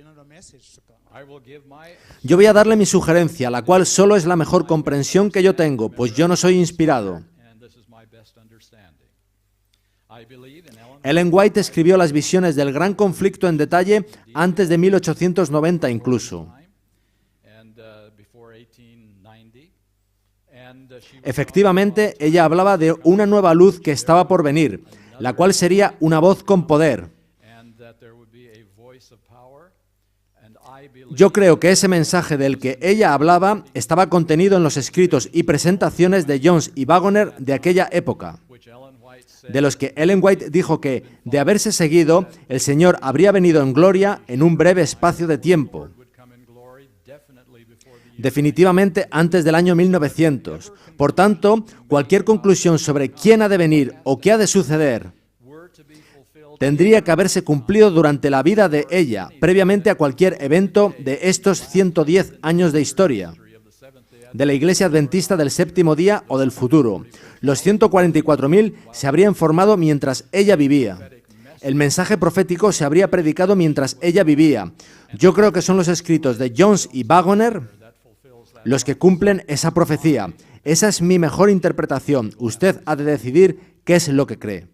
Yo voy a darle mi sugerencia, la cual solo es la mejor comprensión que yo tengo, pues yo no soy inspirado. Ellen White escribió las visiones del gran conflicto en detalle antes de 1890 incluso. Efectivamente, ella hablaba de una nueva luz que estaba por venir, la cual sería una voz con poder. Yo creo que ese mensaje del que ella hablaba estaba contenido en los escritos y presentaciones de Jones y Waggoner de aquella época, de los que Ellen White dijo que, de haberse seguido, el Señor habría venido en gloria en un breve espacio de tiempo, definitivamente antes del año 1900. Por tanto, cualquier conclusión sobre quién ha de venir o qué ha de suceder tendría que haberse cumplido durante la vida de ella, previamente a cualquier evento de estos 110 años de historia de la Iglesia Adventista del Séptimo Día o del futuro. Los 144.000 se habrían formado mientras ella vivía. El mensaje profético se habría predicado mientras ella vivía. Yo creo que son los escritos de Jones y Waggoner los que cumplen esa profecía. Esa es mi mejor interpretación. Usted ha de decidir qué es lo que cree.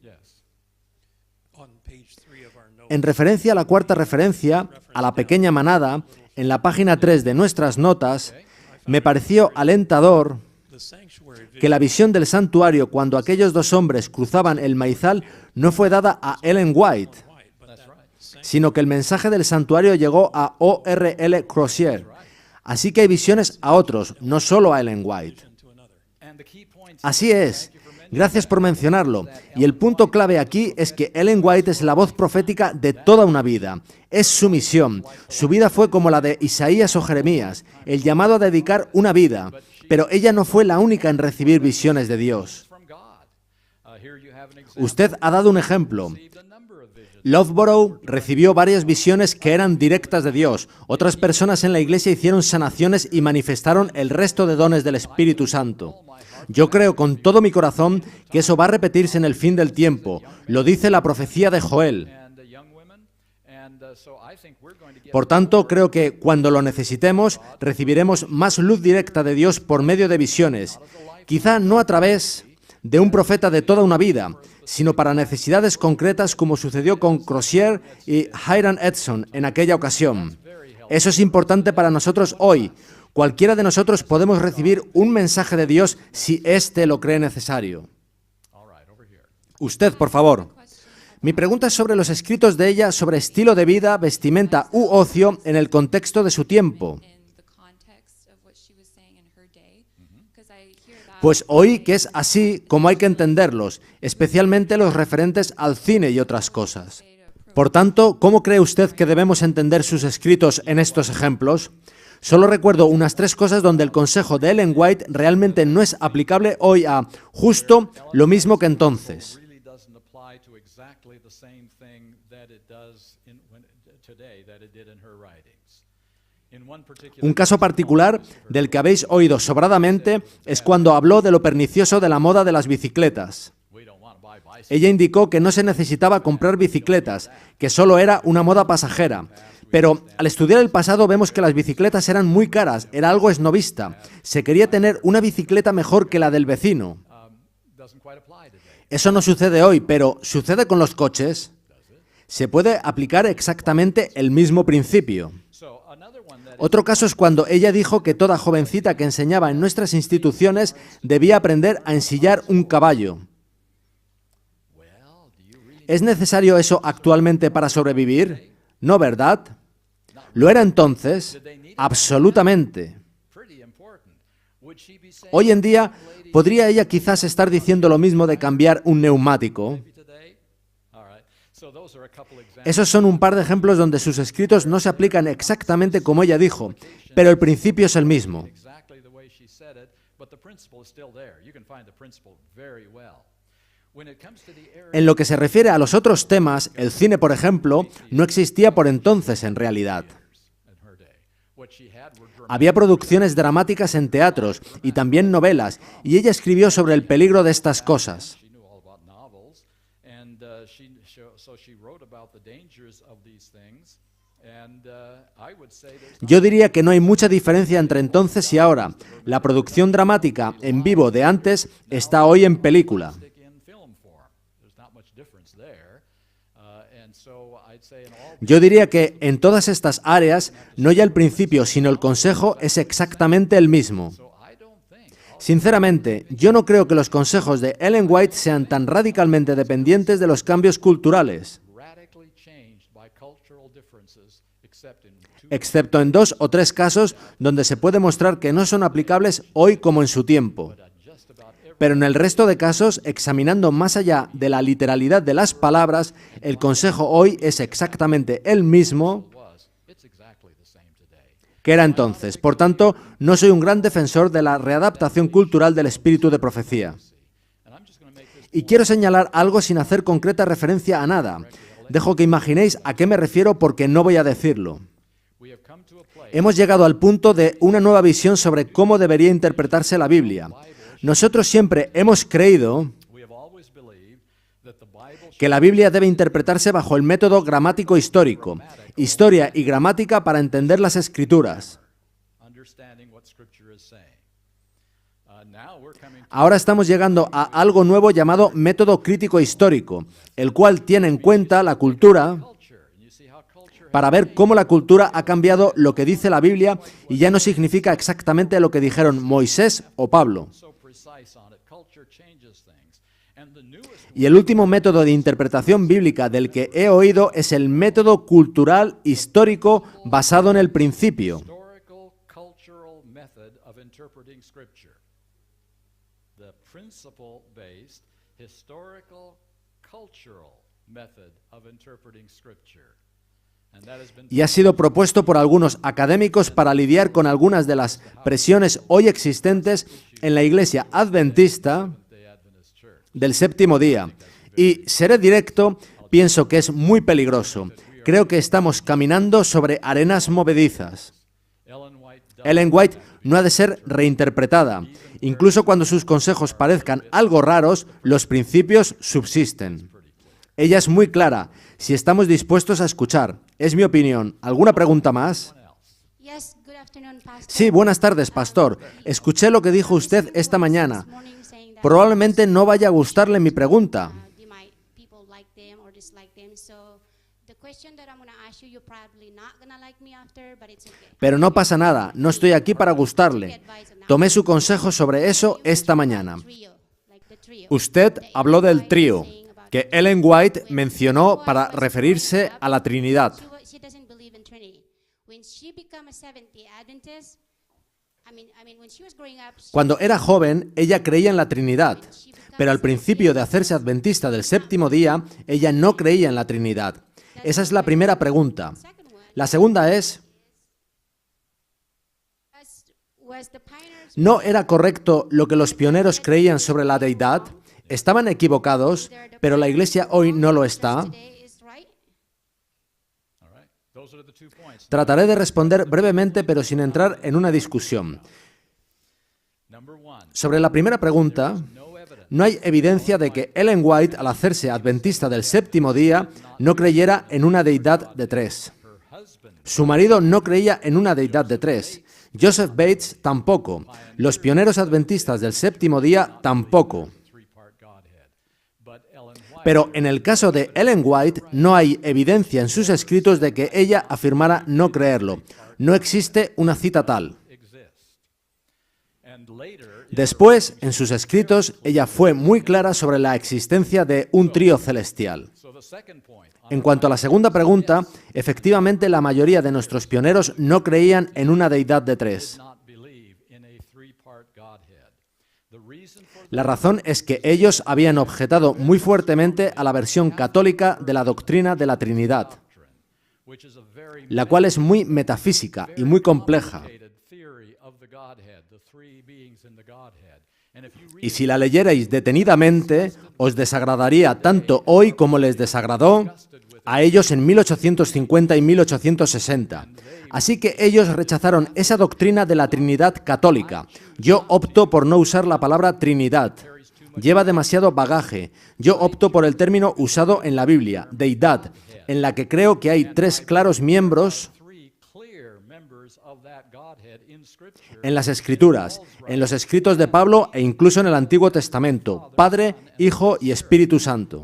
En referencia a la cuarta referencia, a la pequeña manada, en la página 3 de nuestras notas, me pareció alentador que la visión del santuario cuando aquellos dos hombres cruzaban el maizal no fue dada a Ellen White, sino que el mensaje del santuario llegó a O.R.L. Crozier. Así que hay visiones a otros, no solo a Ellen White. Así es. Gracias por mencionarlo. Y el punto clave aquí es que Ellen White es la voz profética de toda una vida. Es su misión. Su vida fue como la de Isaías o Jeremías, el llamado a dedicar una vida. Pero ella no fue la única en recibir visiones de Dios. Usted ha dado un ejemplo. Loughborough recibió varias visiones que eran directas de Dios. Otras personas en la iglesia hicieron sanaciones y manifestaron el resto de dones del Espíritu Santo. Yo creo con todo mi corazón que eso va a repetirse en el fin del tiempo. Lo dice la profecía de Joel. Por tanto, creo que cuando lo necesitemos, recibiremos más luz directa de Dios por medio de visiones. Quizá no a través de un profeta de toda una vida, sino para necesidades concretas como sucedió con Crozier y Hiram Edson en aquella ocasión. Eso es importante para nosotros hoy. Cualquiera de nosotros podemos recibir un mensaje de Dios si éste lo cree necesario. Usted, por favor. Mi pregunta es sobre los escritos de ella sobre estilo de vida, vestimenta u ocio en el contexto de su tiempo. Pues oí que es así como hay que entenderlos, especialmente los referentes al cine y otras cosas. Por tanto, ¿cómo cree usted que debemos entender sus escritos en estos ejemplos? Solo recuerdo unas 3 cosas donde el consejo de Ellen White realmente no es aplicable hoy a justo lo mismo que entonces. Un caso particular del que habéis oído sobradamente es cuando habló de lo pernicioso de la moda de las bicicletas. Ella indicó que no se necesitaba comprar bicicletas, que solo era una moda pasajera. Pero al estudiar el pasado vemos que las bicicletas eran muy caras, era algo esnovista. Se quería tener una bicicleta mejor que la del vecino. Eso no sucede hoy, pero ¿sucede con los coches? Se puede aplicar exactamente el mismo principio. Otro caso es cuando ella dijo que toda jovencita que enseñaba en nuestras instituciones debía aprender a ensillar un caballo. ¿Es necesario eso actualmente para sobrevivir? No, ¿verdad? ¿Lo era entonces? Absolutamente. Hoy en día, ¿podría ella quizás estar diciendo lo mismo de cambiar un neumático? Esos son un par de ejemplos donde sus escritos no se aplican exactamente como ella dijo, pero el principio es el mismo. En lo que se refiere a los otros temas, el cine, por ejemplo, no existía por entonces en realidad. Había producciones dramáticas en teatros y también novelas, y ella escribió sobre el peligro de estas cosas. Yo diría que no hay mucha diferencia entre entonces y ahora. La producción dramática en vivo de antes está hoy en película. Yo diría que en todas estas áreas, no ya el principio, sino el consejo es exactamente el mismo. Sinceramente, yo no creo que los consejos de Ellen White sean tan radicalmente dependientes de los cambios culturales, excepto en 2 o 3 casos donde se puede mostrar que no son aplicables hoy como en su tiempo. Pero en el resto de casos, examinando más allá de la literalidad de las palabras, el consejo hoy es exactamente el mismo que era entonces. Por tanto, no soy un gran defensor de la readaptación cultural del espíritu de profecía. Y quiero señalar algo sin hacer concreta referencia a nada. Dejo que imaginéis a qué me refiero porque no voy a decirlo. Hemos llegado al punto de una nueva visión sobre cómo debería interpretarse la Biblia. Nosotros siempre hemos creído que la Biblia debe interpretarse bajo el método gramático histórico, historia y gramática para entender las Escrituras. Ahora estamos llegando a algo nuevo llamado método crítico histórico, el cual tiene en cuenta la cultura para ver cómo la cultura ha cambiado lo que dice la Biblia y ya no significa exactamente lo que dijeron Moisés o Pablo. Y el último método de interpretación bíblica del que he oído es el método cultural histórico basado en el principio. the principle-based, historical, cultural method of interpreting Scripture. Y ha sido propuesto por algunos académicos para lidiar con algunas de las presiones hoy existentes en la Iglesia Adventista del séptimo día. Y seré directo, pienso que es muy peligroso. Creo que estamos caminando sobre arenas movedizas. Ellen White no ha de ser reinterpretada. Incluso cuando sus consejos parezcan algo raros, los principios subsisten. Ella es muy clara, si estamos dispuestos a escuchar. Es mi opinión. ¿Alguna pregunta más? Sí, buenas tardes, pastor. Escuché lo que dijo usted esta mañana. Probablemente no vaya a gustarle mi pregunta. Pero no pasa nada, no estoy aquí para gustarle. Tomé su consejo sobre eso esta mañana. Usted habló del trío que Ellen White mencionó para referirse a la Trinidad. Cuando era joven, ella creía en la Trinidad, pero al principio de hacerse adventista del séptimo día, ella no creía en la Trinidad. Esa es la primera pregunta. La segunda es, ¿no era correcto lo que los pioneros creían sobre la deidad? ¿Estaban equivocados, pero la Iglesia hoy no lo está? Trataré de responder brevemente, pero sin entrar en una discusión. Sobre la primera pregunta, no hay evidencia de que Ellen White, al hacerse adventista del séptimo día, no creyera en una deidad de tres. Su marido no creía en una deidad de tres. Joseph Bates tampoco. Los pioneros adventistas del séptimo día tampoco. Pero en el caso de Ellen White no hay evidencia en sus escritos de que ella afirmara no creerlo. No existe una cita tal. Después, en sus escritos, ella fue muy clara sobre la existencia de un trío celestial. En cuanto a la segunda pregunta, efectivamente la mayoría de nuestros pioneros no creían en una deidad de tres. La razón es que ellos habían objetado muy fuertemente a la versión católica de la doctrina de la Trinidad, la cual es muy metafísica y muy compleja. Y si la leyerais detenidamente, os desagradaría tanto hoy como les desagradó a ellos en 1850 y 1860. Así que ellos rechazaron esa doctrina de la Trinidad católica. Yo opto por no usar la palabra Trinidad. Lleva demasiado bagaje. Yo opto por el término usado en la Biblia, deidad, en la que creo que hay tres claros miembros en las Escrituras, en los escritos de Pablo e incluso en el Antiguo Testamento, Padre, Hijo y Espíritu Santo.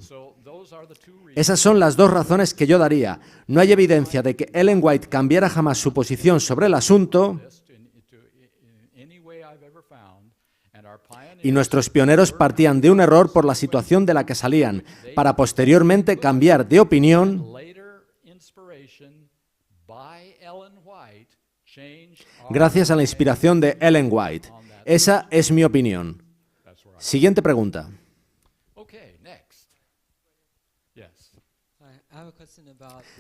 Esas son las dos razones que yo daría. No hay evidencia de que Ellen White cambiara jamás su posición sobre el asunto y nuestros pioneros partían de un error por la situación de la que salían, para posteriormente cambiar de opinión gracias a la inspiración de Ellen White. Esa es mi opinión. Siguiente pregunta.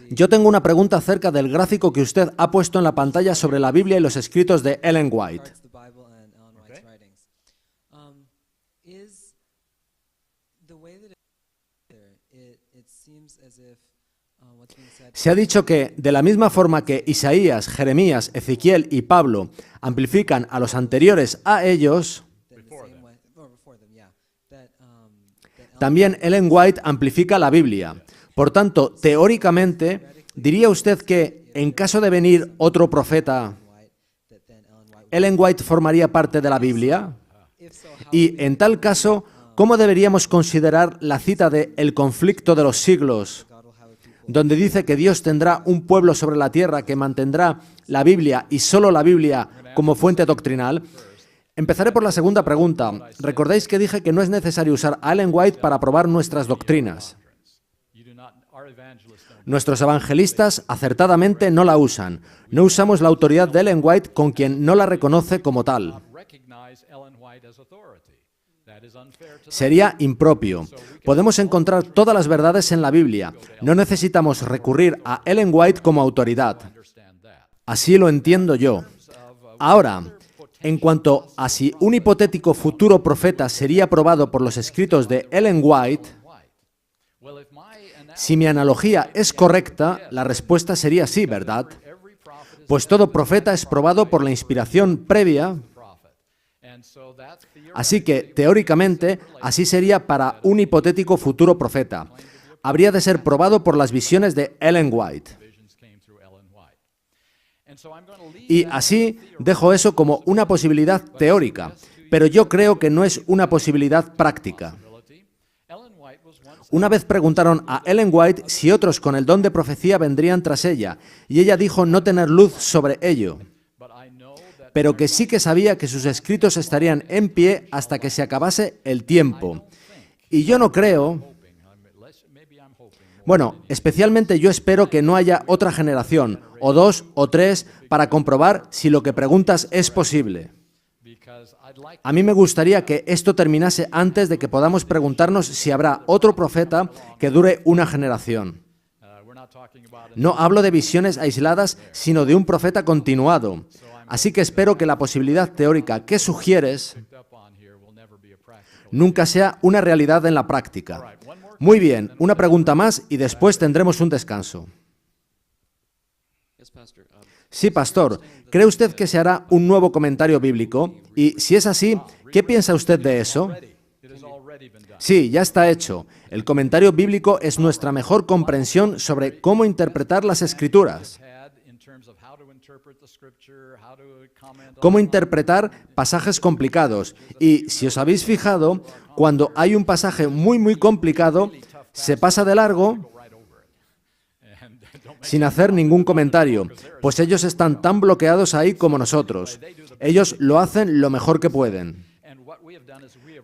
Yo tengo una pregunta acerca del gráfico que usted ha puesto en la pantalla sobre la Biblia y los escritos de Ellen White. Se ha dicho que, de la misma forma que Isaías, Jeremías, Ezequiel y Pablo amplifican a los anteriores a ellos, también Ellen White amplifica la Biblia. Por tanto, teóricamente, ¿diría usted que, en caso de venir otro profeta, Ellen White formaría parte de la Biblia? Y, en tal caso, ¿cómo deberíamos considerar la cita de El conflicto de los siglos, donde dice que Dios tendrá un pueblo sobre la tierra que mantendrá la Biblia y solo la Biblia como fuente doctrinal? Empezaré por la segunda pregunta. Recordáis que dije que no es necesario usar a Ellen White para probar nuestras doctrinas. Nuestros evangelistas acertadamente no la usan. No usamos la autoridad de Ellen White con quien no la reconoce como tal. Sería impropio. Podemos encontrar todas las verdades en la Biblia. No necesitamos recurrir a Ellen White como autoridad. Así lo entiendo yo. Ahora, en cuanto a si un hipotético futuro profeta sería probado por los escritos de Ellen White, si mi analogía es correcta, la respuesta sería sí, ¿verdad? Pues todo profeta es probado por la inspiración previa. Así que, teóricamente, así sería para un hipotético futuro profeta. Habría de ser probado por las visiones de Ellen White. Y así dejo eso como una posibilidad teórica, pero yo creo que no es una posibilidad práctica. Una vez preguntaron a Ellen White si otros con el don de profecía vendrían tras ella, y ella dijo no tener luz sobre ello, pero que sí que sabía que sus escritos estarían en pie hasta que se acabase el tiempo. Y yo no creo... Bueno, especialmente yo espero que no haya otra generación, o dos o tres, para comprobar si lo que preguntas es posible. A mí me gustaría que esto terminase antes de que podamos preguntarnos si habrá otro profeta que dure una generación. No hablo de visiones aisladas, sino de un profeta continuado. Así que espero que la posibilidad teórica que sugieres nunca sea una realidad en la práctica. Muy bien, una pregunta más y después tendremos un descanso. Sí, pastor. ¿Cree usted que se hará un nuevo comentario bíblico? Y si es así, ¿qué piensa usted de eso? Sí, ya está hecho. El comentario bíblico es nuestra mejor comprensión sobre cómo interpretar las Escrituras. Cómo interpretar pasajes complicados. Y si os habéis fijado, cuando hay un pasaje muy complicado, se pasa de largo sin hacer ningún comentario, pues ellos están tan bloqueados ahí como nosotros. Ellos lo hacen lo mejor que pueden.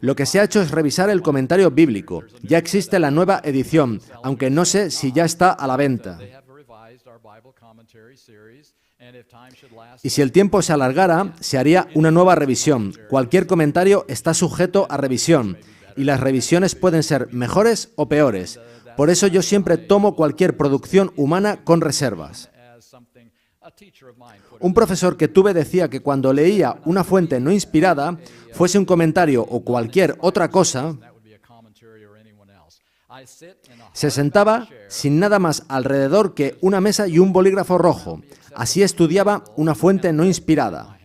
Lo que se ha hecho es revisar el comentario bíblico. Ya existe la nueva edición, aunque no sé si ya está a la venta. Y si el tiempo se alargara, se haría una nueva revisión. Cualquier comentario está sujeto a revisión, y las revisiones pueden ser mejores o peores. Por eso yo siempre tomo cualquier producción humana con reservas. Un profesor que tuve decía que cuando leía una fuente no inspirada, fuese un comentario o cualquier otra cosa, se sentaba sin nada más alrededor que una mesa y un bolígrafo rojo. Así estudiaba una fuente no inspirada.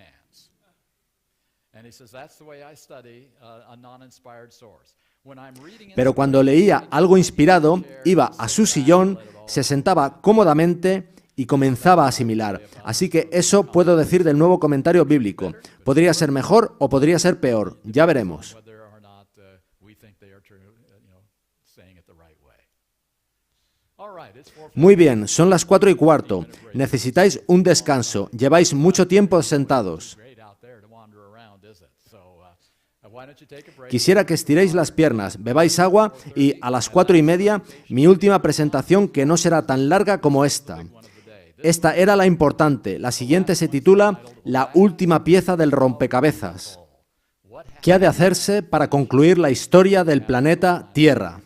Pero cuando leía algo inspirado, iba a su sillón, se sentaba cómodamente y comenzaba a asimilar. Así que eso puedo decir del nuevo comentario bíblico. Podría ser mejor o podría ser peor. Ya veremos. Muy bien, son las 4:15. Necesitáis un descanso. Lleváis mucho tiempo sentados. Quisiera que estiréis las piernas, bebáis agua y a las 4:30 mi última presentación, que no será tan larga como esta. Esta era la importante. La siguiente se titula La última pieza del rompecabezas. ¿Qué ha de hacerse para concluir la historia del planeta Tierra?